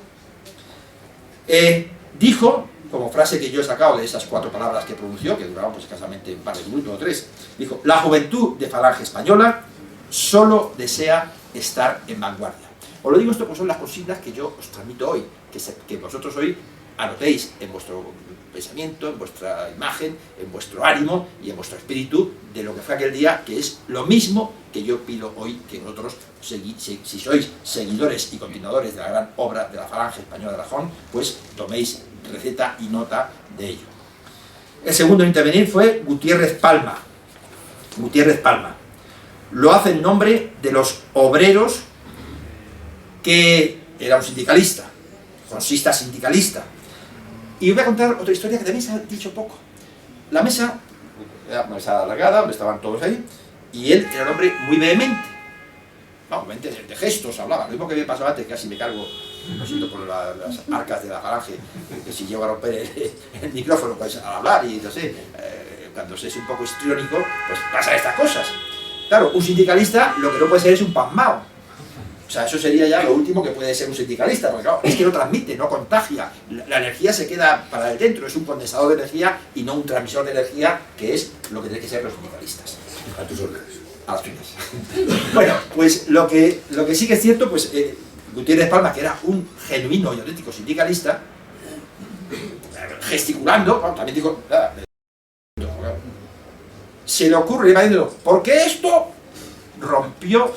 Dijo, como frase que yo he sacado de esas 4 palabras que pronunció, que duraban pues escasamente un par de minutos o 3, dijo, la juventud de Falange Española solo desea estar en vanguardia. Os lo digo esto porque son las consignas que yo os transmito hoy, que vosotros hoy anotéis en vuestro pensamiento, en vuestra imagen, en vuestro ánimo y en vuestro espíritu de lo que fue aquel día, que es lo mismo que yo pido hoy que vosotros, si sois seguidores y continuadores de la gran obra de la Falange Española de Aragón, pues toméis receta y nota de ello. El segundo en intervenir fue Gutiérrez Palma. Gutiérrez Palma. Lo hace en nombre de los obreros, que era un sindicalista, consista sindicalista. Y os voy a contar otra historia que también se ha dicho poco. La mesa, era una mesa alargada, donde estaban todos ahí, y él era un hombre muy vehemente. Obviamente de gestos hablaba, lo mismo que me pasó antes, casi me cargo, lo siento, por las arcas de la Falange, que si llego a romper el micrófono pues, al hablar, y no sé, cuando se es un poco histriónico, pues pasan estas cosas. Claro, un sindicalista lo que no puede ser es un pasmao. O sea, eso sería ya lo último que puede ser un sindicalista, porque claro, es que no transmite, no contagia, la energía se queda para el dentro, es un condensador de energía y no un transmisor de energía, que es lo que tienen que ser los sindicalistas. A tus órdenes. A las tuyas. Bueno, pues lo que sí que es cierto, pues Gutiérrez Palma, que era un genuino y auténtico sindicalista, gesticulando, bueno, también dijo, se le ocurre, va diciendo, ¿por qué esto rompió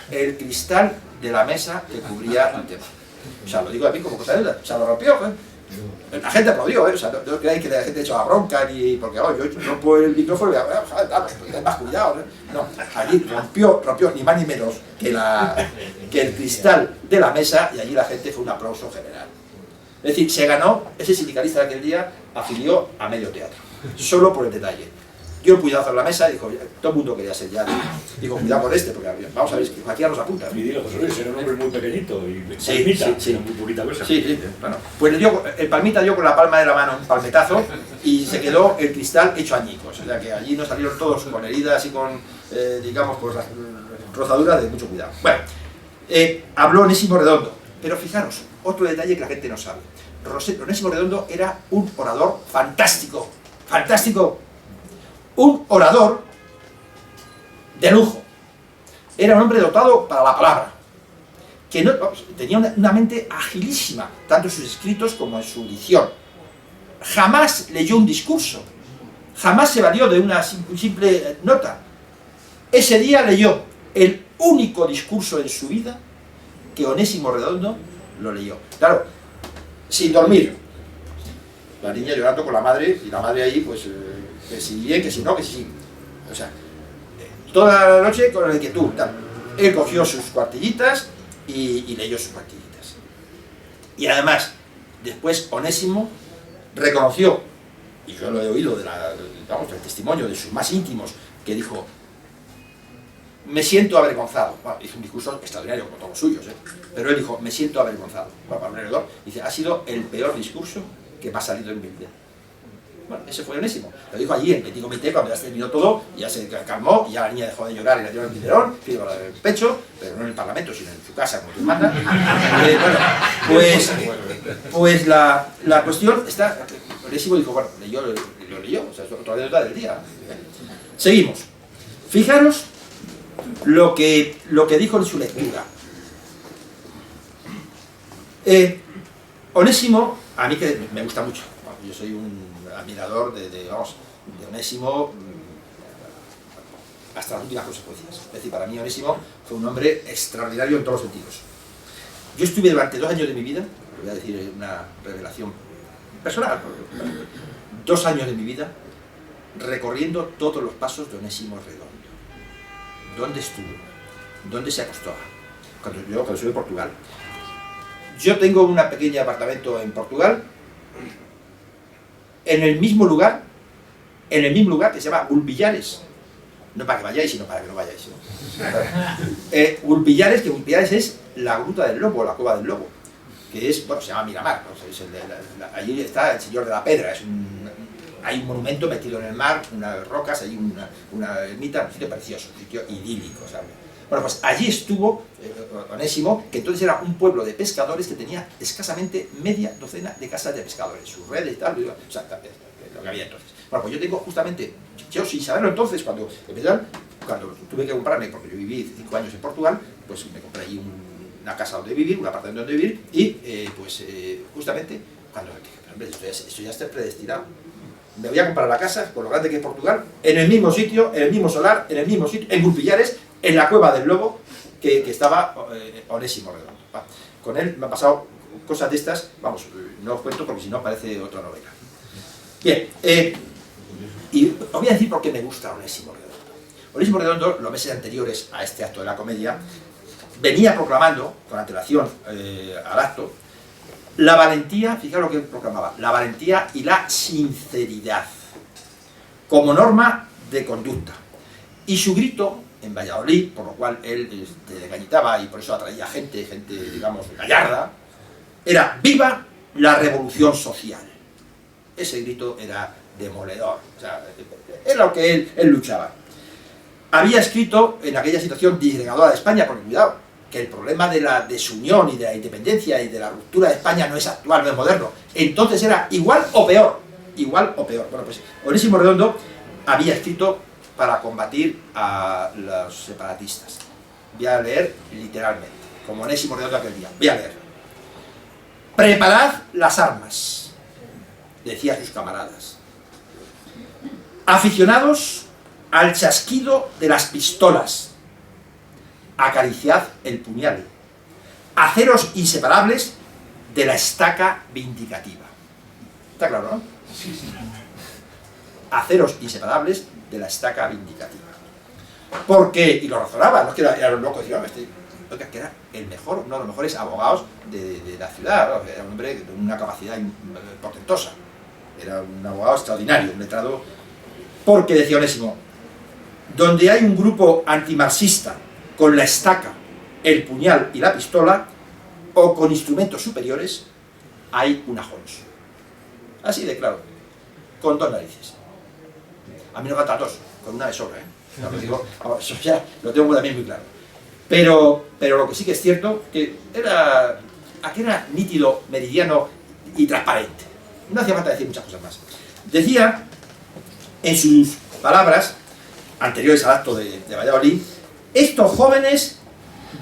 el cristal de la mesa que cubría el tema? O sea, lo digo a mí como cosa de duda, o sea, lo rompió, La gente aplaudió, o sea, no creáis que la gente echaba bronca, ni porque yo rompo el micrófono y ten más cuidado, no, allí rompió ni más ni menos que el cristal de la mesa, y allí la gente fue un aplauso general. Es decir, se ganó, ese sindicalista de aquel día afilió a medio teatro, solo por el detalle. Dio un puñetazo en la mesa y dijo, todo el mundo quería ser ya. Dijo, cuidado con este, porque vamos a ver, que aquí ya nos apunta. Y dile, José Luis, era un hombre muy pequeñito y sí, muy poquita cosa. Sí, bueno. Pues el Palmita dio con la palma de la mano un palmetazo y se quedó el cristal hecho añicos. O sea que allí nos salieron todos con heridas y con, digamos, pues rozaduras de mucho cuidado. Bueno, habló Onésimo Redondo, pero fijaros, otro detalle que la gente no sabe. Onésimo Redondo era un orador fantástico, fantástico. Un orador de lujo. Era un hombre dotado para la palabra, que tenía una mente agilísima, tanto en sus escritos como en su dicción. Jamás leyó un discurso, jamás se valió de una simple nota. Ese día leyó el único discurso en su vida que Onésimo Redondo lo leyó. Claro, sin dormir. La niña llorando con la madre, y la madre ahí, pues, que si bien, que si no, que si sí. O sea, toda la noche con la inquietud, tal. Él cogió sus cuartillitas y leyó sus cuartillitas. Y además, después Onésimo reconoció, y yo lo he oído del testimonio de sus más íntimos, que dijo, me siento avergonzado. Bueno, hizo un discurso extraordinario, como todos los suyos, pero él dijo, me siento avergonzado. Bueno, para un heredor, dice, ha sido el peor discurso que me ha salido en mi vida. Bueno, ese fue Onésimo. Lo dijo allí en el petit comité, cuando ya se terminó todo, ya se calmó, y ya la niña dejó de llorar y la dio en el biberón, en el pecho, pero no en el Parlamento, sino en su casa, como Dios manda. Bueno, pues la cuestión está, Onésimo dijo, bueno, lo leyó, o sea, es otra anécdota del día. Seguimos. Fijaros lo que dijo en su lectura. Onésimo, a mí que me gusta mucho, yo soy un admirador de Onésimo hasta las últimas consecuencias. Es decir, para mí Onésimo fue un hombre extraordinario en todos los sentidos. Yo estuve durante 2 años de mi vida, voy a decir una revelación personal, 2 años de mi vida recorriendo todos los pasos de Onésimo Redondo. ¿Dónde estuvo? ¿Dónde se acostó? Cuando estuve en Portugal. Yo tengo un pequeño apartamento en Portugal, en el mismo lugar que se llama Gulpillares. No para que vayáis, sino para que no vayáis. Gulpillares, que Gulpillares es la gruta del lobo, la cueva del lobo, que es, bueno, se llama Miramar, ¿no? Allí está el Señor de la Pedra, hay un monumento metido en el mar, unas rocas, hay una ermita, un sitio precioso, un sitio idílico, ¿sabes? Bueno, pues allí estuvo Onésimo, que entonces era un pueblo de pescadores que tenía escasamente media docena de casas de pescadores, sus redes y tal, o sea, lo que había entonces. Bueno, pues yo tengo justamente, yo sin saberlo entonces, cuando tuve que comprarme, porque yo viví 5 años en Portugal, pues me compré allí una casa donde vivir, un apartamento donde vivir, y justamente cuando dije, pero hombre, esto ya está predestinado. Me voy a comprar la casa, con lo grande que es Portugal, en el mismo sitio, en el mismo solar, en el mismo sitio, en Gulpillares, en la cueva del lobo, que estaba Onésimo Redondo. Con él me han pasado cosas de estas, vamos, no os cuento porque si no parece otra novela. Bien, y os voy a decir por qué me gusta Onésimo Redondo. Onésimo Redondo, los meses anteriores a este acto de la comedia, venía proclamando, con antelación al acto, la valentía, fijaros lo que proclamaba, la valentía y la sinceridad, como norma de conducta. Y su grito en Valladolid, por lo cual él gañitaba y por eso atraía gente, digamos, gallarda, era ¡viva la revolución social! Ese grito era demoledor, o sea, era lo que él luchaba. Había escrito en aquella situación disgregadora de España, porque cuidado, que el problema de la desunión y de la independencia y de la ruptura de España no es actual, no es moderno. Entonces era igual o peor. Bueno, pues Onésimo Redondo había escrito para combatir a los separatistas. Voy a leer literalmente, como Onésimo Redondo aquel día. Voy a leer. Preparad las armas, decía a sus camaradas. Aficionados al chasquido de las pistolas, acariciad el puñal, haceros inseparables de la estaca vindicativa. ¿Está claro, no? Sí. Haceros inseparables de la estaca vindicativa. Porque, y lo razonaba, no es que era un loco, decía, que era el mejor, uno de los mejores abogados de la ciudad, ¿no? Era un hombre con una capacidad portentosa, era un abogado extraordinario, un letrado, porque decía Onésimo, donde hay un grupo antimarxista con la estaca, el puñal y la pistola, o con instrumentos superiores, hay un Ajons. Así de claro, con 2 narices. A mí no faltan 2, con una de sobra, ¿eh? No, eso ya lo tengo también muy claro. Pero lo que sí que es cierto, que era nítido, meridiano y transparente. No hacía falta decir muchas cosas más. Decía, en sus palabras, anteriores al acto de Valladolid, estos jóvenes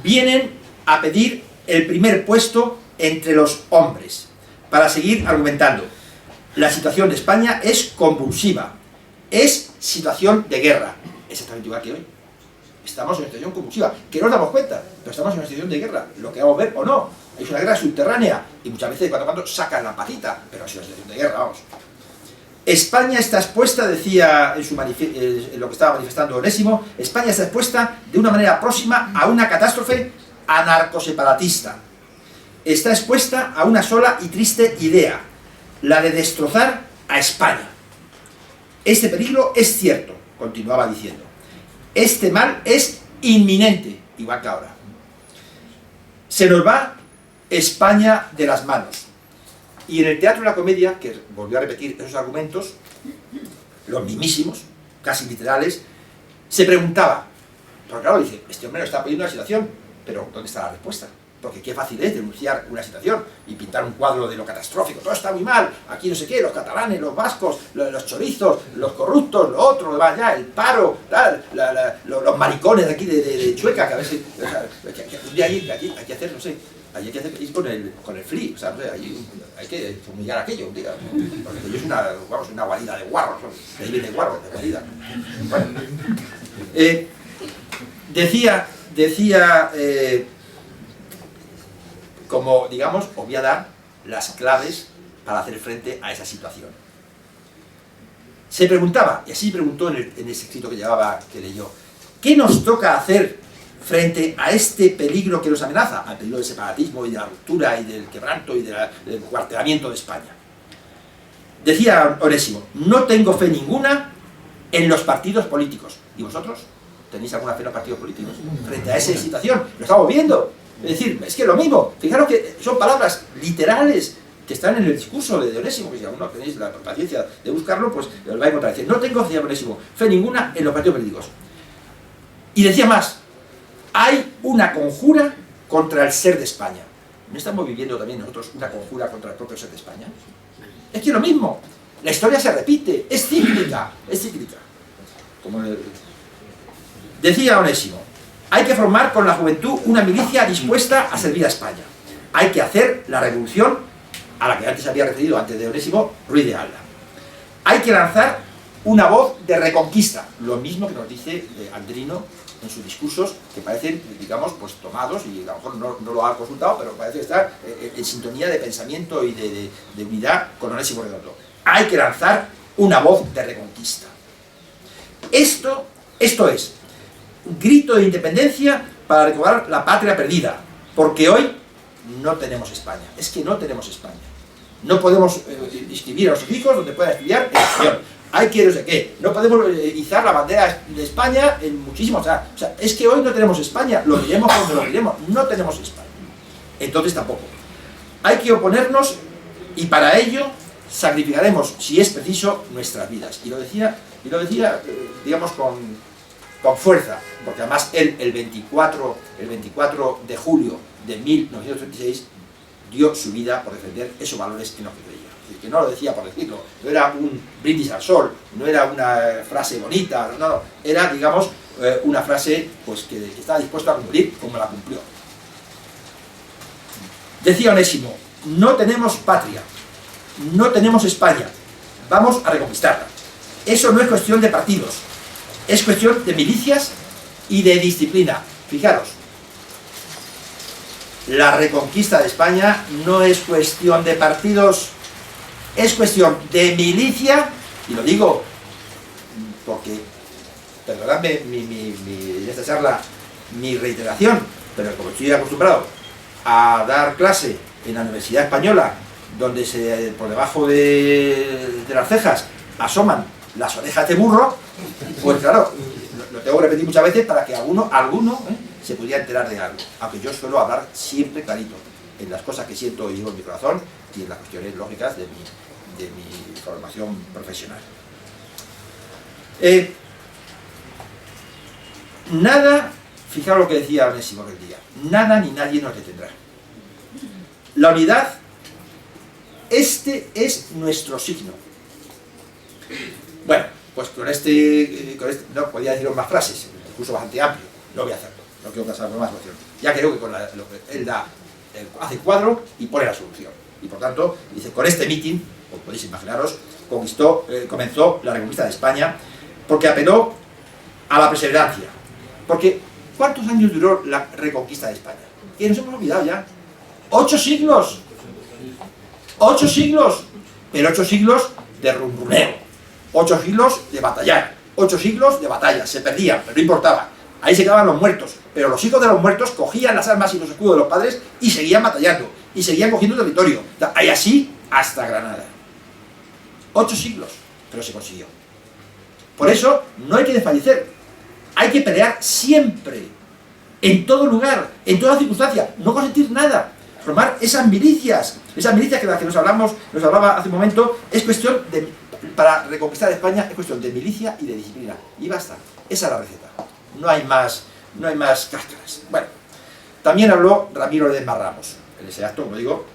vienen a pedir el primer puesto entre los hombres, para seguir argumentando. La situación de España es convulsiva, es situación de guerra, exactamente igual que hoy. Estamos en una situación convulsiva, que no nos damos cuenta, pero estamos en una situación de guerra, lo que vamos a ver o no. Es una guerra subterránea, y muchas veces de cuando en cuando sacan la patita, pero es una situación de guerra, vamos. España está expuesta, decía en lo que estaba manifestando Onésimo, España está expuesta de una manera próxima a una catástrofe anarcoseparatista. Está expuesta a una sola y triste idea, la de destrozar a España. Este peligro es cierto, continuaba diciendo. Este mal es inminente, igual que ahora. Se nos va España de las manos. Y en el Teatro de la Comedia, que volvió a repetir esos argumentos, los mismísimos, casi literales, se preguntaba, porque claro, dice, este hombre no está poniendo la situación, pero ¿dónde está la respuesta? porque qué fácil es denunciar una situación y pintar un cuadro de lo catastrófico, todo está muy mal, aquí no sé qué, los catalanes, los vascos, los chorizos, los corruptos, lo otro, lo demás, ya, el paro, tal, los maricones de aquí de Chueca, que a veces, un día hay que hacer, no sé, hay que hacer ir con el FLI, o sea, no sé, hay que humillar aquello, un día, porque aquello es una guarida de guarros, ¿no? De ahí viene guarros, de guarida. Bueno, decía como, digamos, os voy a dar las claves para hacer frente a esa situación. Se preguntaba, y así preguntó en ese escrito que llevaba, que leyó, ¿qué nos toca hacer frente a este peligro que nos amenaza? Al peligro del separatismo y de la ruptura y del quebranto y del cuartelamiento de España. Decía Onésimo, no tengo fe ninguna en los partidos políticos. ¿Y vosotros? ¿Tenéis alguna fe en los partidos políticos? Frente a esa situación, lo estamos viendo. Es decir, es que lo mismo, fijaros que son palabras literales que están en el discurso de Onésimo, que si aún no tenéis la paciencia de buscarlo, pues lo vais a encontrar. Dice, no tengo, decía Onésimo, fe ninguna en los partidos políticos. Y decía más, hay una conjura contra el ser de España. ¿No estamos viviendo también nosotros una conjura contra el propio ser de España? Es que lo mismo, la historia se repite, es cíclica, es cíclica. Como decía Onésimo, hay que formar con la juventud una milicia dispuesta a servir a España. Hay que hacer la revolución a la que antes había referido, antes de Onésimo, Ruiz de Alda. Hay que lanzar una voz de reconquista, lo mismo que nos dice Andrino en sus discursos, que parecen, digamos, pues tomados, y a lo mejor no lo ha consultado, pero parece estar en sintonía de pensamiento y de unidad con Onésimo Redondo. Hay que lanzar una voz de reconquista. Esto es un grito de independencia para recobrar la patria perdida, porque hoy no tenemos España, es que no tenemos España. No podemos inscribir a nuestros hijos donde puedan estudiar español. Hay que no sé qué, no podemos izar la bandera de España en muchísimos... O sea, es que hoy no tenemos España, lo diremos cuando lo diremos, no tenemos España. Entonces tampoco. Hay que oponernos y para ello sacrificaremos, si es preciso, nuestras vidas. Y lo decía digamos, con fuerza, porque además él el 24 de julio de 1936 dio su vida por defender esos valores en los que creía. Es decir, que no lo decía por decirlo, no era un brindis al sol, no era una frase bonita, no, era, digamos, una frase pues, que estaba dispuesto a cumplir como la cumplió. Decía Onésimo, no tenemos patria, no tenemos España, vamos a reconquistarla. Eso no es cuestión de partidos, es cuestión de milicias y de disciplina. Fijaros, la reconquista de España no es cuestión de partidos, es cuestión de milicia, y lo digo porque, perdonadme en esta charla mi reiteración, pero como estoy acostumbrado a dar clase en la Universidad Española, donde por debajo de las cejas asoman las orejas de burro, pues claro, lo tengo que repetir muchas veces para que alguno se pudiera enterar de algo, aunque yo suelo hablar siempre clarito en las cosas que siento y llevo en mi corazón y en las cuestiones lógicas de mi formación profesional. Nada, fijaros lo que decía Onésimo aquel día, nada ni nadie nos detendrá. La unidad, este es nuestro signo. Bueno, pues con este no podía deciros más frases, el discurso bastante amplio, no voy a hacerlo, no quiero pasar por más situación. Ya creo que con lo que él da, hace el cuadro y pone la solución. Y por tanto, dice, con este mitin, como podéis imaginaros, comenzó la reconquista de España, porque apeló a la perseverancia. Porque, ¿cuántos años duró la reconquista de España? Que nos hemos olvidado ya. 8 siglos. 8 siglos. Pero 8 siglos de rumbruneo. 8 siglos de batallar. 8 siglos de batalla. Se perdían, pero no importaba. Ahí se quedaban los muertos. Pero los hijos de los muertos cogían las armas y los escudos de los padres y seguían batallando. Y seguían cogiendo territorio. Y así hasta Granada. 8 siglos. Pero se consiguió. Por eso no hay que desfallecer. Hay que pelear siempre. En todo lugar. En toda circunstancia. No consentir nada. Formar esas milicias de las que nos hablaba hace un momento, es cuestión de, para reconquistar España, es cuestión de milicia y de disciplina. Y basta. Esa es la receta. No hay más cáscaras. Bueno, También habló Ramiro Ledesma Ramos, en ese acto, como digo,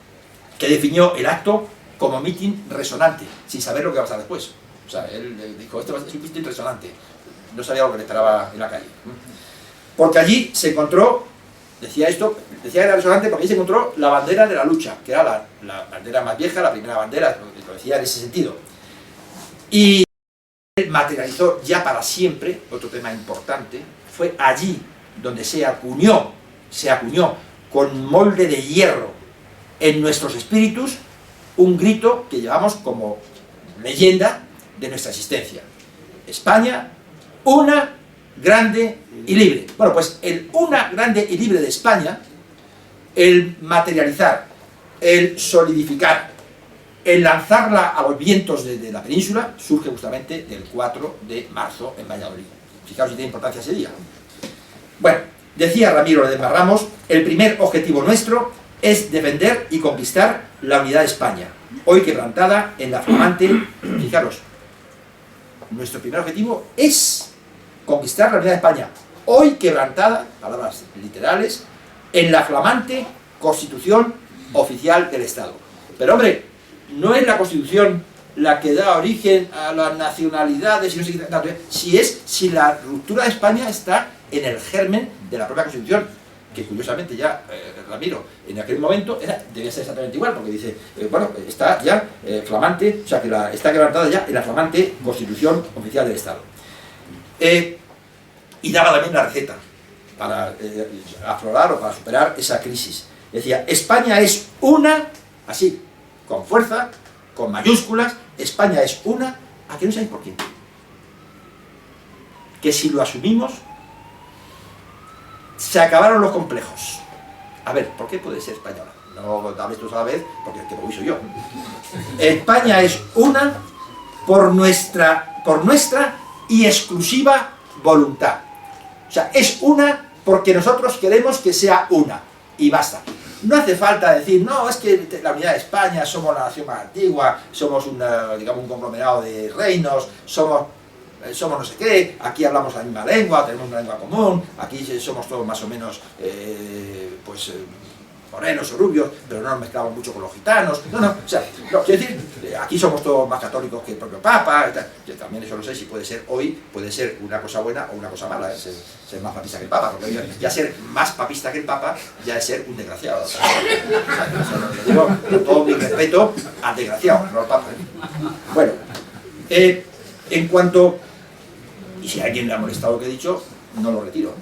que definió el acto como mitin resonante, sin saber lo que va a pasar después. O sea, él dijo, esto es un mitin resonante. No sabía lo que le esperaba en la calle. Porque allí se encontró, decía que era resonante porque allí se encontró la bandera de la lucha, que era la bandera más vieja, la primera bandera, lo decía en ese sentido. Y él materializó ya para siempre, otro tema importante, fue allí donde se acuñó con molde de hierro en nuestros espíritus un grito que llevamos como leyenda de nuestra existencia. España, una, grande y libre. Bueno, pues el una, grande y libre de España, el materializar, el solidificar, el lanzarla a los vientos de la península, surge justamente del 4 de marzo en Valladolid. Fijaos si tiene importancia ese día. Bueno, decía Ramiro Ledesma Ramos, el primer objetivo nuestro es defender y conquistar la unidad de España, hoy quebrantada en la flamante... Fijaros, nuestro primer objetivo es conquistar la unidad de España, hoy quebrantada, palabras literales, en la flamante Constitución oficial del Estado. Pero hombre, no es la Constitución la que da origen a las nacionalidades, si la ruptura de España está en el germen de la propia Constitución, que curiosamente ya, Ramiro, en aquel momento debía ser exactamente igual, porque dice, bueno, está ya flamante, o sea, que está quebrantada ya en la flamante Constitución oficial del Estado. Y daba también la receta para aflorar o para superar esa crisis. Decía, España es una, así, con fuerza, con mayúsculas, España es una, ¿a que no sabéis por qué? Que si lo asumimos, se acabaron los complejos. A ver, ¿por qué puede ser española? No hables tú a la vez, porque el que voy soy yo. España es una por nuestra y exclusiva voluntad. O sea, es una porque nosotros queremos que sea una. Y basta. No hace falta decir, no, es que la unidad de España, somos la nación más antigua, somos digamos, un conglomerado de reinos, somos no sé qué, aquí hablamos la misma lengua, tenemos una lengua común, aquí somos todos más o menos, morenos o rubios, pero no nos mezclamos mucho con los gitanos. No, o sea, no, quiero decir, aquí somos todos más católicos que el propio Papa, y tal. Yo también eso no sé si puede ser hoy, puede ser una cosa buena o una cosa mala, ser más papista que el Papa, porque ya ser más papista que el Papa ya es ser un desgraciado. O sea, lo digo con todo mi respeto al desgraciado, no al Papa. Bueno, en cuanto, y si a alguien le ha molestado lo que he dicho, no lo retiro.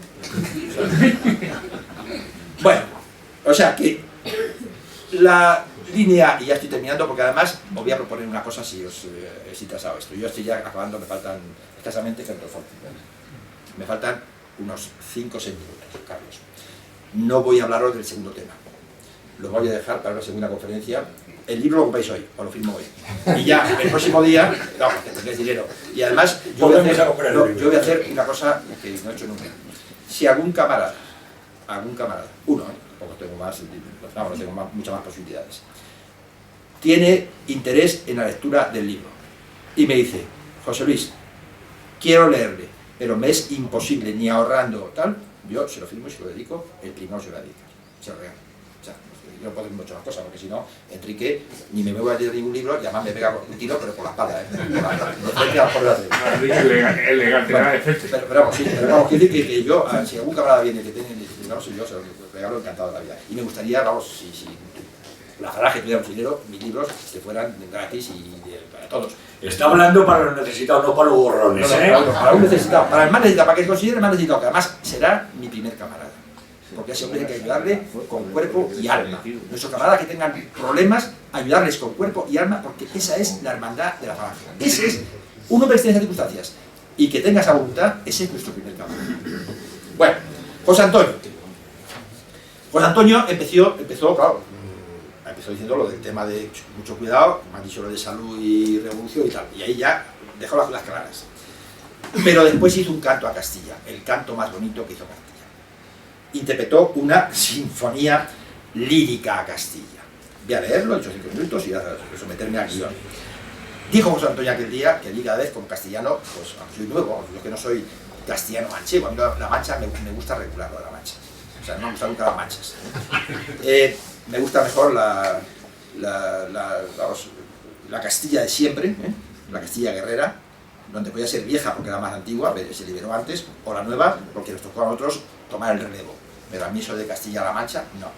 Bueno, o sea que la línea, y ya estoy terminando porque además os voy a proponer una cosa si os he trazado esto. Yo estoy ya acabando, me faltan escasamente, me faltan unos 5 o 6 minutos, Carlos. No voy a hablaros del segundo tema, lo voy a dejar para una segunda conferencia. El libro lo compráis hoy, os lo firmo hoy. Y ya, el próximo día, no, que tendréis dinero. Y además, yo voy a hacer una cosa que no he hecho nunca. Si algún camarada, uno, tampoco tengo más, no tengo muchas más posibilidades, tiene interés en la lectura del libro y me dice, José Luis, quiero leerle, pero me es imposible, ni ahorrando tal, yo se lo firmo y se lo dedico, el primero se lo dedica, se lo regalo. O sea, yo no puedo decir muchas cosas, porque si no, Enrique, ni me voy a leer ningún libro, y además me pega un tiro, pero por la espalda, Es legal, te da efecto. Pero vamos, sí, pero vamos, quiero decir que yo, si algún camarada viene que tiene, digamos, yo se lo regalo encantado de la vida. Y me gustaría, vamos, si la Falange tuviera un dinero, mis libros que fueran gratis y para todos. Está hablando para los necesitados, no para los borrones, para un necesitado, para el más necesitado, para que considere el más necesitado, que además será mi primer camarada. Porque a ese hombre hay que ayudarle con cuerpo y alma. Nuestros camaradas que tengan problemas, ayudarles con cuerpo y alma, porque esa es la hermandad de la Falange. Ese es un hombre que esté en esas circunstancias y que tenga esa voluntad, ese es nuestro primer camarada. Bueno, José Antonio. José Antonio empezó, claro, empezó diciendo lo del tema de mucho cuidado, me han dicho lo de salud y revolución y tal, y ahí ya dejó las claras. Pero después hizo un canto a Castilla, el canto más bonito que hizo Castilla. Interpretó una sinfonía lírica a Castilla. Voy a leerlo, he hecho 5 minutos y a someterme al guión. Dijo José Antonio aquel día que a vez como castellano, pues soy nuevo, yo que no soy castellano manchego, a mí la Mancha me gusta regularlo de la Mancha. O sea, no me gustan nunca las manchas. Me gusta mejor la Castilla de siempre, la Castilla guerrera, donde podía ser vieja porque era más antigua, se liberó antes, o la nueva porque nos tocó a nosotros tomar el relevo. Pero a mí eso de Castilla-La Mancha, no.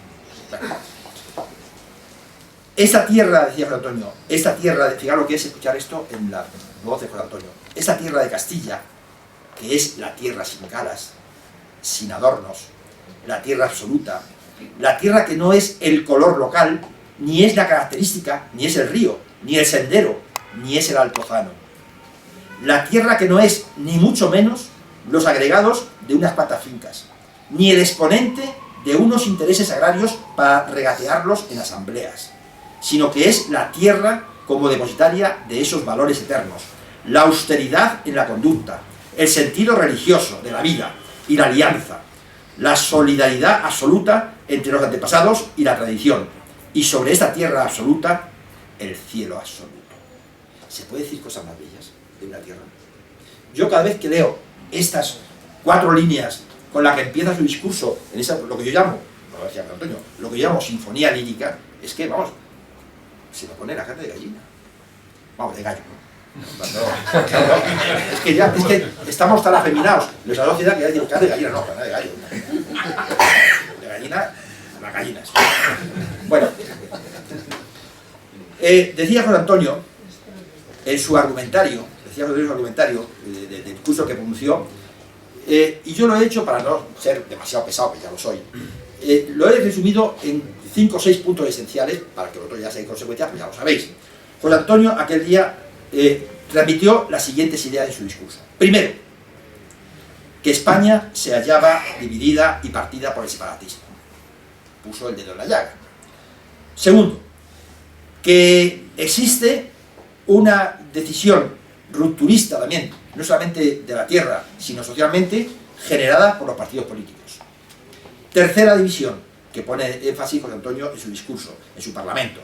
Bueno. Esta tierra, decía José Antonio, esta tierra, fijaros lo que es escuchar esto en la voz de José Antonio, esta tierra de Castilla, que es la tierra sin calas, sin adornos, la tierra absoluta, la tierra que no es el color local, ni es la característica, ni es el río, ni el sendero, ni es el altozano. La tierra que no es, ni mucho menos, los agregados de unas cuantas fincas, ni el exponente de unos intereses agrarios para regatearlos en asambleas, sino que es la tierra como depositaria de esos valores eternos, la austeridad en la conducta, el sentido religioso de la vida y la alianza, la solidaridad absoluta entre los antepasados y la tradición, y sobre esta tierra absoluta, el cielo absoluto. ¿Se puede decir cosas más bellas de una tierra? Yo cada vez que leo estas 4 líneas con las que empieza su discurso, en esa, lo que yo llamo, como decía Antonio, lo que yo llamo sinfonía lírica, es que, vamos, se me pone la carne de gallina. Vamos, de gallo, ¿no? Es que estamos tan afeminados, nuestra sociedad, que ya decimos carne de gallina, no, carne de gallo. De gallina, las gallinas. Bueno, decía José Antonio, en su argumentario, del discurso que pronunció, y yo lo he hecho para no ser demasiado pesado, que ya lo soy, lo he resumido en 5 o 6 puntos esenciales, para que vosotros ya seáis consecuencias, pues ya lo sabéis. José Antonio aquel día transmitió las siguientes ideas en su discurso. Primero, que España se hallaba dividida y partida por el separatismo. Puso el dedo en la llaga. Segundo, que existe una decisión rupturista también, no solamente de la tierra, sino socialmente, generada por los partidos políticos. Tercera división, que pone énfasis José Antonio en su discurso, en su parlamento.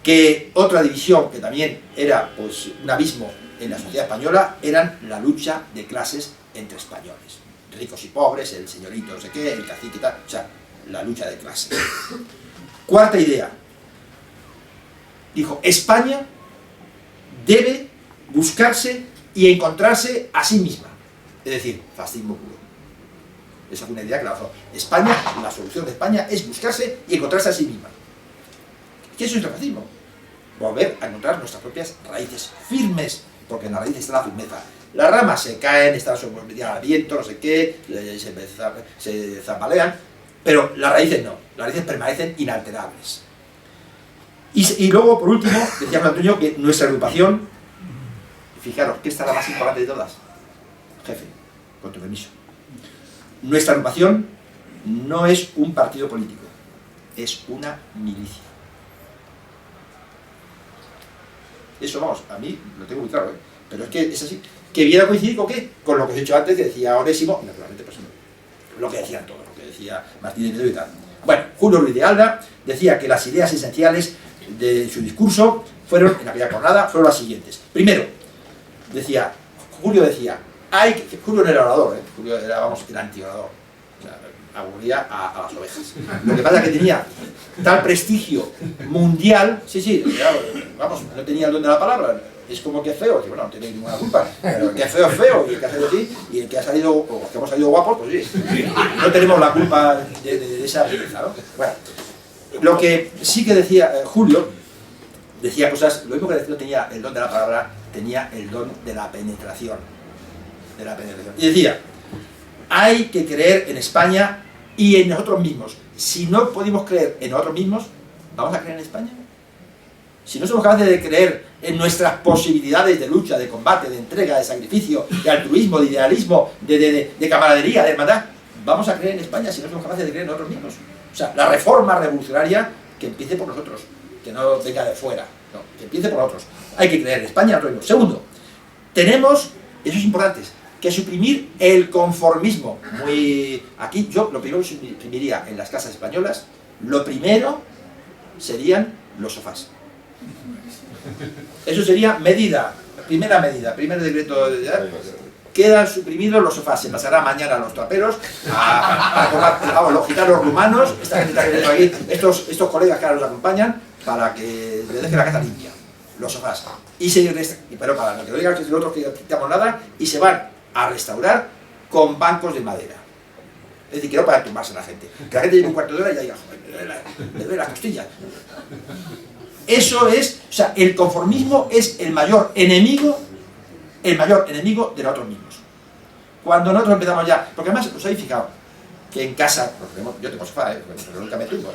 Que otra división, que también era pues, un abismo en la sociedad española, eran la lucha de clases entre españoles. Ricos y pobres, el señorito no sé qué, el cacique y tal, o sea, la lucha de clases. Cuarta idea. Dijo, España debe buscarse y encontrarse a sí misma. Es decir, fascismo puro. Esa fue una idea que lanzó. España, la solución de España es buscarse y encontrarse a sí misma. ¿Qué es el fascismo? Volver a encontrar nuestras propias raíces firmes, porque en la raíz está la firmeza. Las ramas se caen, están sometidas al viento, no sé qué, se zambalean, pero las raíces no. Las raíces permanecen inalterables. Y luego, por último, decía Juan Antonio que nuestra agrupación, fijaros, ¿qué está la más importante de todas? Jefe, con tu permiso. Nuestra agrupación no es un partido político, es una milicia. Eso, vamos, a mí lo tengo muy claro, pero es que es así. Que viene a coincidir con qué? Con lo que os he dicho antes, que decía Onésimo, y naturalmente, pues, lo que decían todos, lo que decía Martínez Pedro y tal. Bueno, Julio Ruiz de Alda decía que las ideas esenciales de su discurso fueron, en aquella jornada, fueron las siguientes. Primero, Julio decía, Julio no era orador, Julio era, vamos, el antiorador, o sea, aburría a las ovejas. Lo que pasa es que tenía tal prestigio mundial, sí, vamos, no tenía el don de la palabra, es como que es feo, que bueno, no tenéis ninguna culpa, pero el que es feo, y el que ha salido así, y el que ha salido, o los que hemos salido guapos, pues sí, no tenemos la culpa de esa belleza, ¿no? Bueno, lo que sí que decía Julio, decía cosas, lo mismo que no tenía el don de la palabra, tenía el don de la penetración. Y decía, hay que creer en España y en nosotros mismos. Si no podemos creer en nosotros mismos, ¿vamos a creer en España? Si no somos capaces de creer en nuestras posibilidades de lucha, de combate, de entrega, de sacrificio, de altruismo, de idealismo, de camaradería, de hermandad, ¿vamos a creer en España si no somos capaces de creer en nosotros mismos? O sea, la reforma revolucionaria que empiece por nosotros, que no venga de fuera, no, que empiece por nosotros. Hay que creer en España, nosotros mismos. Segundo, tenemos, eso es importante, que suprimir el conformismo. Aquí yo lo primero que suprimiría en las casas españolas, lo primero serían los sofás. Eso sería primer decreto, quedan suprimidos los sofás. Se pasará mañana a los traperos, vamos, los gitanos rumanos, esta gente que tengo aquí, estos colegas que ahora nos acompañan, para que les dejen la casa limpia, los sofás. Pero para que no digan que nosotros que quitamos nada, y se van a restaurar con bancos de madera. Es decir, que no para tumbarse la gente. Que la gente lleve un cuarto de hora y ya diga, joder, me duele la costilla. Eso es, o sea, el conformismo es el mayor enemigo de nosotros mismos. Cuando nosotros empezamos ya, porque además os habéis fijado que en casa, yo tengo sofá, pero nunca me tumbo,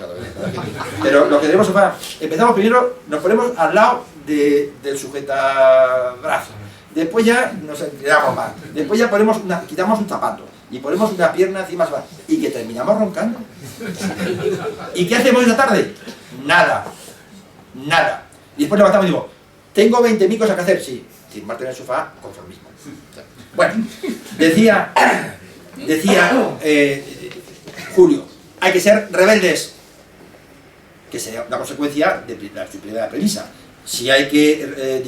pero lo que tenemos sofá, empezamos primero, nos ponemos al lado del sujetabrazo, después ya nos enredamos más, después ya quitamos un zapato y ponemos una pierna encima y que terminamos roncando. ¿Y qué hacemos esa tarde? Nada. Y después levantamos y digo, tengo 20.000 cosas que hacer, sí, sin Marta en el sofá, conformismo. Bueno, decía Julio, hay que ser rebeldes, que sea una consecuencia de la primera premisa. Si hay que,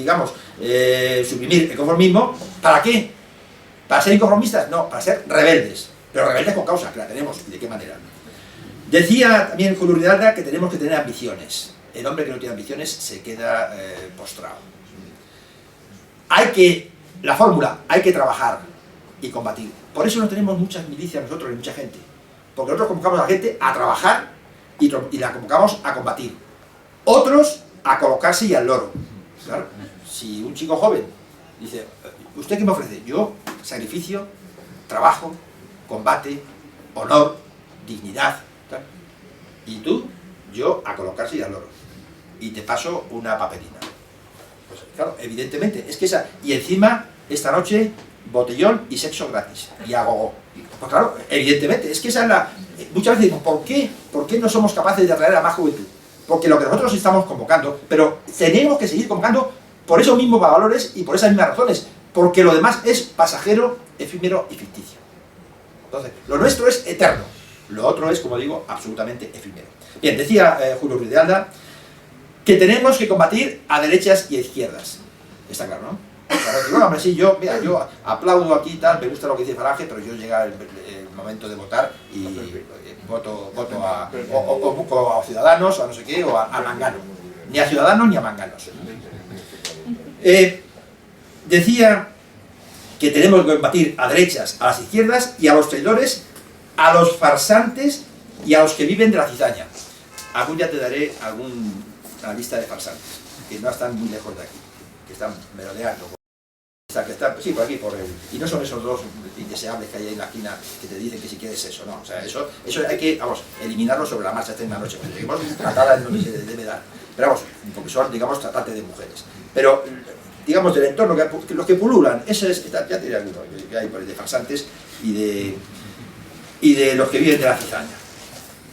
suprimir el conformismo, ¿para qué? ¿Para ser inconformistas? No, para ser rebeldes, pero rebeldes con causa, que la tenemos, ¿y de qué manera? Decía también Julio Urialda que tenemos que tener ambiciones. El hombre que no tiene ambiciones se queda postrado. La fórmula, hay que trabajar y combatir. Por eso no tenemos muchas milicias nosotros ni mucha gente. Porque nosotros convocamos a la gente a trabajar y la convocamos a combatir. Otros a colocarse y al loro. Claro, si un chico joven dice, ¿usted qué me ofrece? Yo, sacrificio, trabajo, combate, honor, dignidad. ¿Tal? Y tú, yo a colocarse y al loro. Y te paso una papelina. Pues claro, evidentemente, es que esa... Y encima, esta noche, botellón y sexo gratis. Y a gogo. Pues claro, evidentemente, es que esa es la... Muchas veces digo, ¿por qué no somos capaces de atraer a más juventud? Porque lo que nosotros estamos convocando, pero tenemos que seguir convocando por esos mismos valores y por esas mismas razones, porque lo demás es pasajero, efímero y ficticio. Entonces, lo nuestro es eterno, lo otro es, como digo, absolutamente efímero. Bien, decía Julio Urialda que tenemos que combatir a derechas y a izquierdas. Está claro, ¿no? Claro, bueno, hombre, sí, yo aplaudo aquí y tal, me gusta lo que dice Falange, pero yo llega el momento de votar y voto a Ciudadanos, a no sé qué, o a Mangano. Ni a Ciudadanos ni a Manganos. Decía que tenemos que combatir a derechas, a las izquierdas y a los traidores, a los farsantes y a los que viven de la cizaña. Algún día te daré una lista de farsantes, que no están muy lejos de aquí, que están merodeando. Sí, por aquí, y no son esos dos indeseables que hay ahí en la esquina que te dicen que si quieres eso, no, o sea, eso hay que, eliminarlo sobre la marcha esta misma noche, porque digamos, tratada en donde se debe dar, pero vamos, porque son, digamos, tratantes de mujeres, pero, digamos, del entorno, los que pululan, eso es, ya te diré alguno, que hay por ahí de farsantes y de los que viven de la cizaña.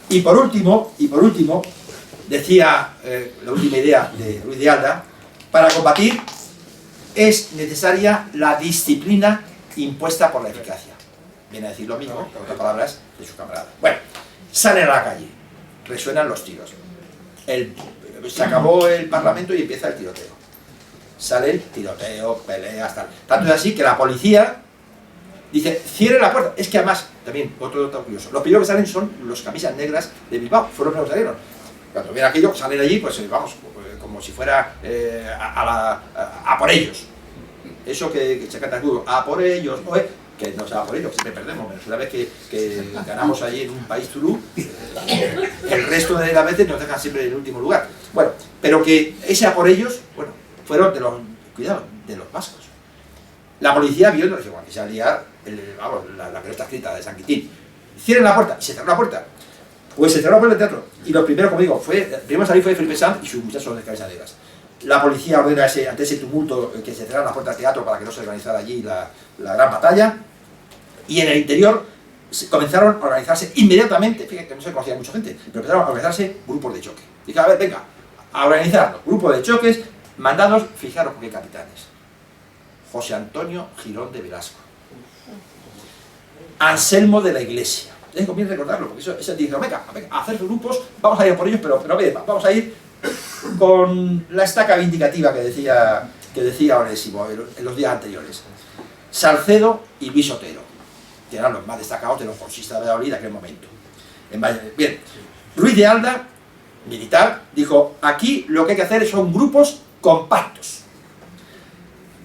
Y por último, decía la última idea de Ruiz de Alda, para combatir es necesaria la disciplina impuesta por la eficacia. Viene a decir lo mismo, con otras palabras, de su camarada. Bueno, salen a la calle, resuenan los tiros. Se acabó el Parlamento y empieza el tiroteo. Salen, tiroteo, peleas, tal. Tanto es así que la policía dice, cierre la puerta. Es que además, también, otro dato curioso, los primeros que salen son los camisas negras de Bilbao, fueron los que salieron. Cuando ven aquello, salen allí, pues vamos, como si fuera a por ellos. Eso que se canta el escudo, a por ellos, que no se va por ellos, siempre perdemos, menos una vez que ganamos allí en un país Tulú, el resto de las veces nos dejan siempre en el último lugar. Bueno, pero que ese a por ellos, bueno, fueron de los vascos. La policía vio, no sé, cuando se salía la pelota escrita de San Quintín, cierren la puerta, y se cerró la puerta. Pues se cerró la puerta del teatro, y lo primero, como digo, el primero salir fue Felipe Sanz y sus muchachos de cabeza negras. La policía ordena ante ese tumulto que se cerrara la puerta del teatro para que no se organizara allí la gran batalla, y en el interior comenzaron a organizarse inmediatamente, fíjate que no se conocía mucha gente, pero empezaron a organizarse grupos de choque. Dije, a ver, venga, a organizarlos, grupos de choques, mandados, fijaros por qué capitanes. José Antonio Girón de Velasco, Anselmo de la Iglesia. Les conviene recordarlo, porque eso dijeron, venga, a hacer grupos, vamos a ir por ellos, pero vamos a ir con la estaca vindicativa que decía Onésimo en los días anteriores. Salcedo y Luis Otero, que eran los más destacados de los bolsistas de Valladolid de aquel momento. Bien, Ruiz de Alda, militar, dijo, aquí lo que hay que hacer son grupos compactos.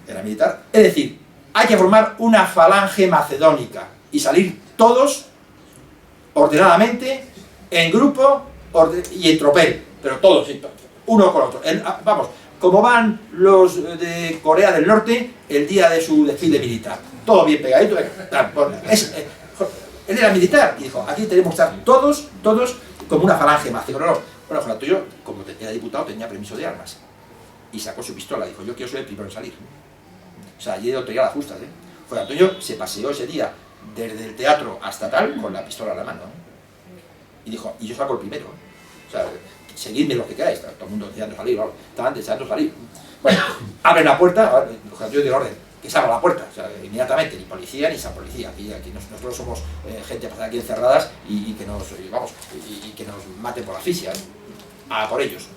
Era militar, es decir, hay que formar una falange macedónica y salir todos ordenadamente, en grupo y en tropel, pero todos, uno con otro. Vamos, como van los de Corea del Norte el día de su desfile militar, todo bien pegadito. Él era militar y dijo, aquí tenemos que estar todos como una falange macedónica. Bueno, Juan Antonio, como era diputado, tenía permiso de armas y sacó su pistola, dijo, yo quiero ser el primero en salir. O sea, allí tenía las justas, Juan Antonio se paseó ese día desde el teatro hasta tal con la pistola en la mano, y dijo, y yo salgo el primero, o sea, seguidme los que queráis. Todo el mundo deseando salir, estaban deseando salir. Bueno, abren la puerta, Juan Antonio dio orden que se abra la puerta, o sea, inmediatamente, ni policía ni esa policía, aquí nosotros somos gente pasada aquí encerradas y que nos, vamos, y que nos maten por asfixia, a por ellos.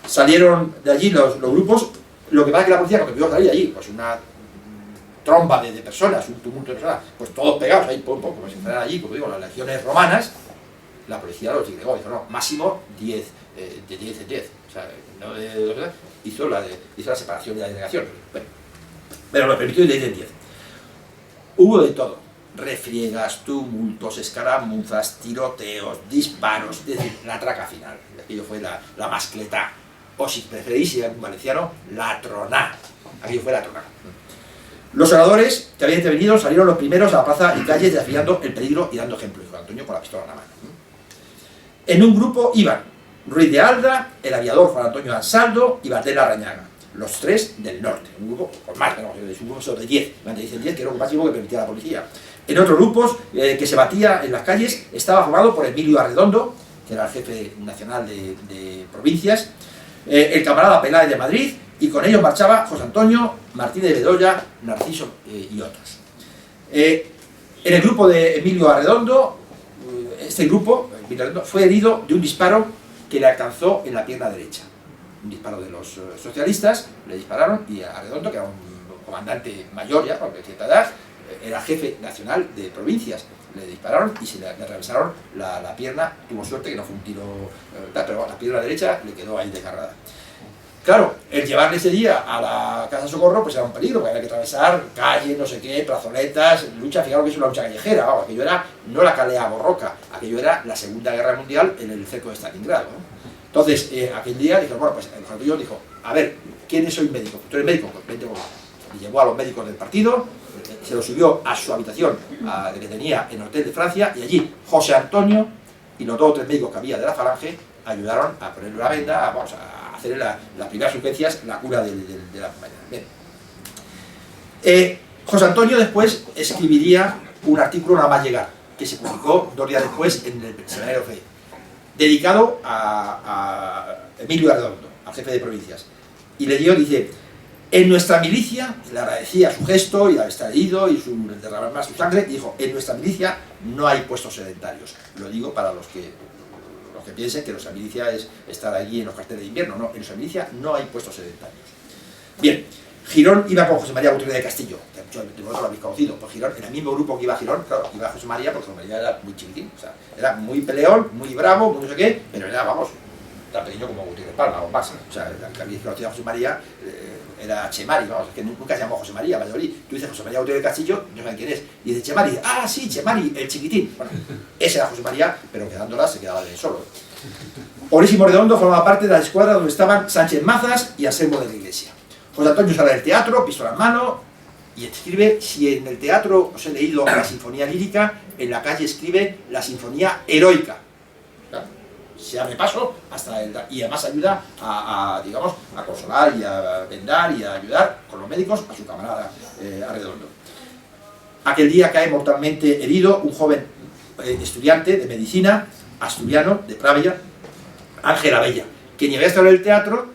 Salieron de allí los grupos. Lo que pasa es que la policía, cuando vio salir allí, pues una tromba de personas, un tumulto de personas, pues todos pegados ahí, como si fueran allí, como digo, las legiones romanas, la policía los disgregó, dijo, no, máximo 10, de 10 en 10, o sea, no hizo la separación de la delegación, bueno, pero lo permitió de 10 en 10. Hubo de todo, refriegas, tumultos, escaramuzas, tiroteos, disparos, es decir, la traca final, aquello fue la mascletá. O si preferís, en valenciano, la troná. Aquello fue la troná. Los oradores que habían intervenido salieron los primeros a la plaza y calles desafiando el peligro y dando ejemplo. Y Juan Antonio con la pistola en la mano. En un grupo iban Ruiz de Alda, el aviador Juan Antonio Ansaldo y Valdés Larrañaga, los tres del norte. Un grupo con más, pero es un grupo de 10, dicen 10, que era lo máximo que permitía la policía. En otros grupos que se batía en las calles estaba formado por Emilio Arredondo, que era el jefe nacional de provincias, el camarada Peláez de Madrid, y con ellos marchaba José Antonio, Martínez de Bedoya, Narciso y otros. En el grupo de Emilio Arredondo, este grupo fue herido de un disparo que le alcanzó en la pierna derecha. Un disparo de los socialistas, le dispararon, y Arredondo, que era un comandante mayor ya, con cierta edad, era jefe nacional de provincias, le dispararon y se le atravesaron la pierna. Tuvo suerte que no fue un tiro, pero la pierna derecha le quedó ahí desgarrada. Claro, el llevarle ese día a la Casa de Socorro pues era un peligro, porque había que atravesar calles, no sé qué, plazoletas, lucha. Fijaros que es una lucha callejera, vamos, aquello era no la calea borroca, aquello era la Segunda Guerra Mundial en el cerco de Stalingrado, ¿no? Entonces, aquel día dijo, bueno, pues el Juan Antonio dijo, a ver, ¿quiénes sois médicos? ¿Tú eres médico? Pues vente conmigo. Y llevó a los médicos del partido, se lo subió a su habitación que tenía en el Hotel de Francia, y allí José Antonio y los 2 o 3 médicos que había de la falange ayudaron a ponerle una venda, vamos, a hacer las primeras urgencias, la cura de la compañera. Bien. José Antonio después escribiría un artículo nada más llegar, que se publicó 2 días después en el Semanario Fe, dedicado a Emilio Arredondo, al jefe de provincias, y le dio, dice, en nuestra milicia, le agradecía su gesto y haber estado herido y derramar más su sangre, y dijo, en nuestra milicia no hay puestos sedentarios. Lo digo para los que piensen que nuestra milicia es estar allí en los carteles de invierno. No, en nuestra milicia no hay puestos sedentarios. Bien, Girón iba con José María Gutiérrez de Castillo, que vosotros lo habéis conocido. Pues Girón, en el mismo grupo que iba Girón, claro, iba José María, porque José María era muy chiquitín, o sea, era muy peleón, muy bravo, muy no sé qué, pero era, vamos, tan pequeño como Gutiérrez Palma o más. O sea, el que había conocido a José María era Chemari, vamos, es que nunca se llamó José María, Valladolid. Tú dices José María Gutiérrez de Castillo, no saben quién es. Y dice Chemari, ah, sí, Chemari, el chiquitín. Bueno, ese era José María, pero quedándola se quedaba de solo. Orísimo Redondo formaba parte de la escuadra donde estaban Sánchez Mazas y Anselmo de la Iglesia. José Antonio sale del teatro, pistola en mano, y escribe, si en el teatro os he leído la sinfonía lírica, en la calle escribe la sinfonía heroica. ¿Claro? Se abre paso hasta y además ayuda digamos, a consolar y a vendar y a ayudar con los médicos a su camarada Arredondo. Aquel día cae mortalmente herido un joven estudiante de medicina, asturiano, de Pravia, Ángel Abella, que ni había estado en el teatro,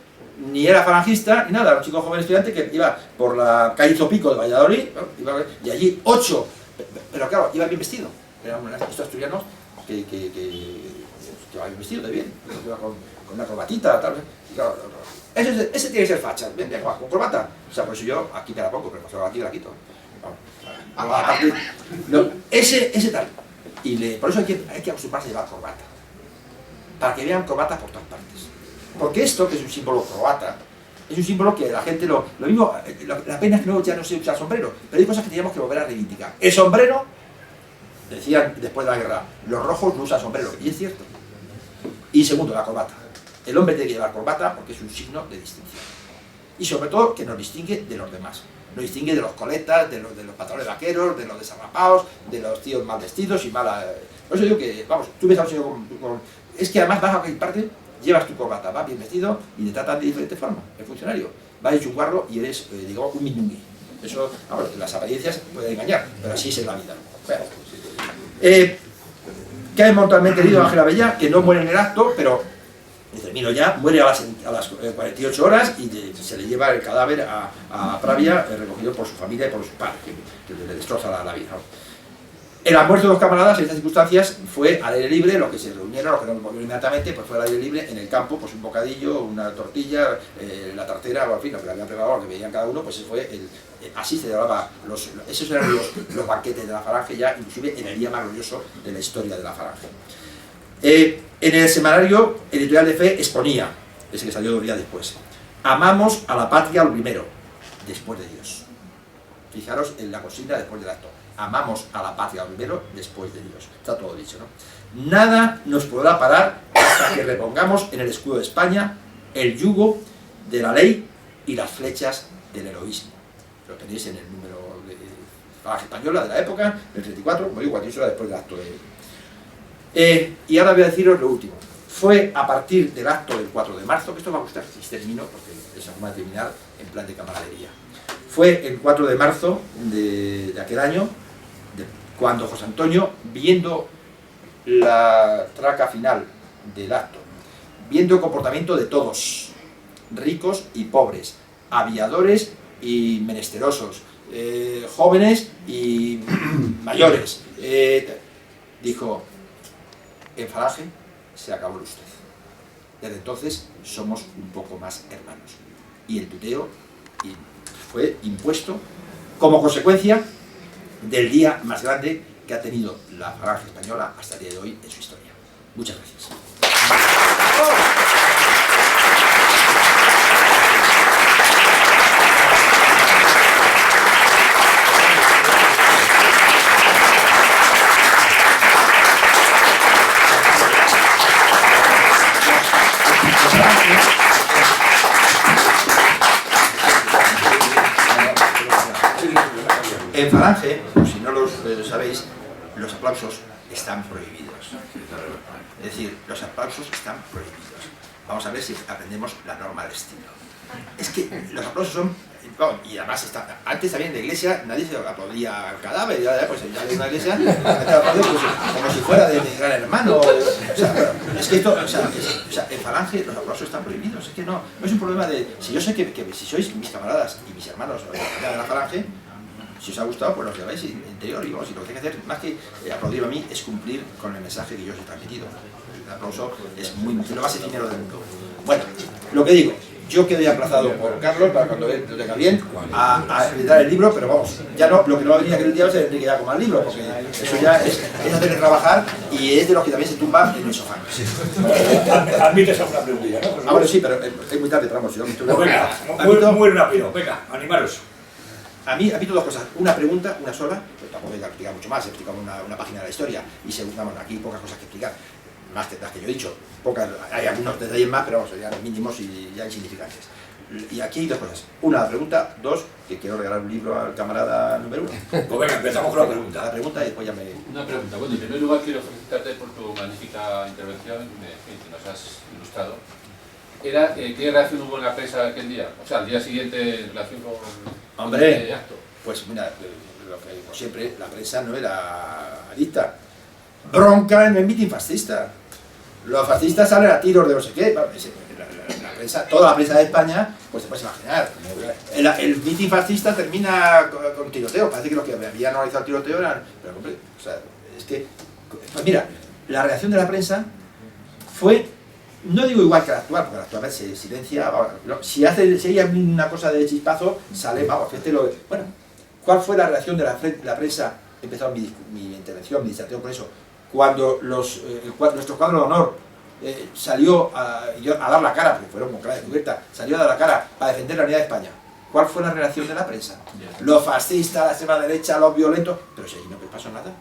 ni era falangista, ni nada. Era un chico joven estudiante que iba por la calle Zopico de Valladolid, ¿no? Y allí 8, pero claro, iba bien vestido. Eran estos asturianos que iba bien vestido de bien, iba con una corbatita, tal vez. Claro, ese tiene que ser facha, con corbata. O sea, por eso yo aquí me la pongo, pero aquí me la quito. Aparte, ese tal. Por eso hay que acostumbrarse a llevar corbata. Para que vean corbatas por todas partes. Porque esto, que es un símbolo croata, es un símbolo que la gente lo mismo, la pena es que ya no se usa sombrero, pero hay cosas que teníamos que volver a reivindicar. El sombrero, decían después de la guerra, los rojos no usan sombrero, y es cierto. Y segundo, la corbata. El hombre tiene que llevar corbata porque es un signo de distinción. Y sobre todo que nos distingue de los demás. Nos distingue de los coletas, de los pantalones vaqueros, de los desarrapados, de los tíos mal vestidos y mala... Por eso digo que, vamos, tú ves a un señor es que además vas a cualquier parte, llevas tu corbata, vas bien vestido y te tratan de diferente forma, el funcionario. Vas hecho un guarro y eres, digamos, un mindungui. Eso, vamos, las apariencias pueden engañar, pero así es en la vida. Bueno, cae mortalmente herido Ángel Abellá, que no muere en el acto, pero, y termino ya, muere a las 48 horas y se le lleva el cadáver a Pravia, recogido por su familia y por su padre, que le destroza la vida. El almuerzo de los camaradas en estas circunstancias fue al aire libre, los que se reunieron, los que no volvieron inmediatamente, pues fue al aire libre en el campo, pues un bocadillo, una tortilla, la tartera, o en fin, lo que le habían preparado, lo que veían cada uno, pues fue así se llamaba, esos eran los banquetes de la Falange, ya inclusive el día más glorioso de la historia de la Falange. En el semanario editorial de Fe exponía, ese que salió 2 días después, amamos a la patria lo primero, después de Dios. Fijaros en la consigna después del acto. Amamos a la patria primero, después de Dios. Está todo dicho, ¿no? Nada nos podrá parar hasta que repongamos en el escudo de España el yugo de la ley y las flechas del heroísmo. Lo tenéis en el número de Falange Española de la época, el 34, como digo, 48 horas después del acto de... y ahora voy a deciros lo último. Fue a partir del acto del 4 de marzo, que esto va a gustar si termino, porque es una forma de terminar en plan de camaradería. Fue el 4 de marzo de aquel año, cuando José Antonio, viendo la traca final del acto, viendo el comportamiento de todos, ricos y pobres, aviadores y menesterosos, jóvenes y mayores, dijo, en Falange se acabó el usted. Desde entonces somos un poco más hermanos. Y el tuteo fue impuesto como consecuencia del día más grande que ha tenido la Falange Española hasta el día de hoy en su historia. Muchas gracias. En Falange, si no lo sabéis, los aplausos están prohibidos. Es decir, los aplausos están prohibidos. Vamos a ver si aprendemos la norma del estilo. Es que los aplausos son... y además, antes también en la iglesia nadie se aplaudía al cadáver, pues ya en una iglesia como si fuera de Gran Hermano. Es que esto, en Falange los aplausos están prohibidos. Es que no es un problema de... Si yo sé que si sois mis camaradas y mis hermanos de la Falange, si os ha gustado, pues los lleváis interior y vamos, y lo que hay que hacer, más que aplaudir a mí, es cumplir con el mensaje que yo os he transmitido. El aplauso es lo más efímero del mundo. Bueno, lo que digo, yo quedé aplazado por Carlos para cuando él lo tenga bien a editar el libro, pero vamos, ya no, lo que no va a venir aquel día va a ser Enrique ya con más libro, porque eso ya es hacerle trabajar y es de los que también se tumban en el sofá. Admites a una preguntilla, ¿no? Ah, bueno, sí, pero es muy tarde, pero vamos, yo pues venga, muy rápido, venga, animaros. A mí dos cosas, una pregunta, una sola, pues tampoco hay que explicar mucho más, he explicado una página de la historia y vamos, aquí hay pocas cosas que explicar, más que las que yo he dicho, pocas, hay algunos detalles más, pero vamos, serían mínimos y ya insignificantes. Y aquí hay dos cosas, una la pregunta, dos, que quiero regalar un libro al camarada número 1. Pues venga, empezamos con la pregunta. La pregunta y después ya me... Una pregunta, bueno, en primer lugar quiero felicitarte por tu magnífica intervención que nos has ilustrado. ¿Qué reacción hubo en la prensa aquel día? O sea, al día siguiente en relación con Hombre, acto. Pues mira, lo que digo siempre, la prensa no era adicta. Bronca en el mitin fascista. Los fascistas salen a tiros de no sé qué. La prensa, toda la prensa de España, pues te puedes imaginar. El mitin fascista termina con tiroteo. Parece que los que habían organizado el tiroteo eran... Pero hombre, o sea, es que... Pues mira, la reacción de la prensa fue... No digo igual que la actual, porque la actual se silencia. Si hay una cosa de chispazo, sale, vamos, bueno, ¿Cuál fue la reacción de la prensa? He empezado mi intervención, mi disertación con eso. Cuando nuestro cuadro de honor salió a dar la cara, porque fueron con cara descubierta, salió a dar la cara para defender la unidad de España. ¿Cuál fue la reacción de la prensa? Los fascistas, la extrema derecha, los violentos. Pero si allí no pasó nada.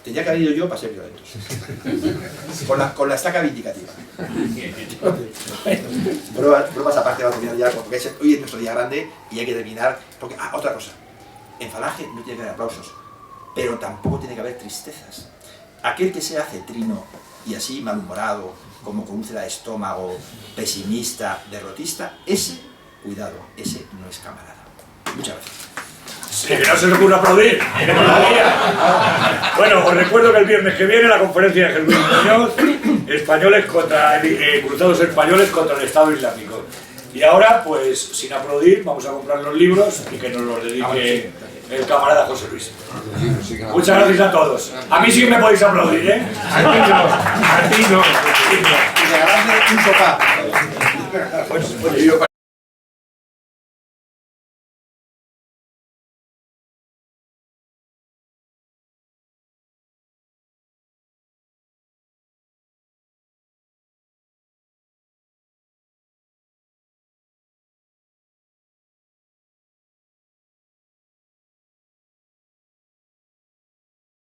Tendría que haber ido yo para ser violentos. con la estaca vindicativa. Bromas aparte, va a terminar ya, porque hoy es nuestro día grande y hay que terminar. Porque, otra cosa. En Falange no tiene que haber aplausos, pero tampoco tiene que haber tristezas. Aquel que se hace trino y así malhumorado, como con úlcera de estómago, pesimista, derrotista, ese, cuidado, ese no es camarada. Muchas gracias. Sí, que no se os ocurra aplaudir. Bueno, os recuerdo que el viernes que viene la conferencia de Germán Muñoz, cruzados españoles contra el Estado Islámico. Y ahora, pues, sin aplaudir, vamos a comprar los libros y que nos los dedique el camarada José Luis. Muchas gracias a todos. A mí sí que me podéis aplaudir, ¿eh? A ti no. Y regalarme un sofá.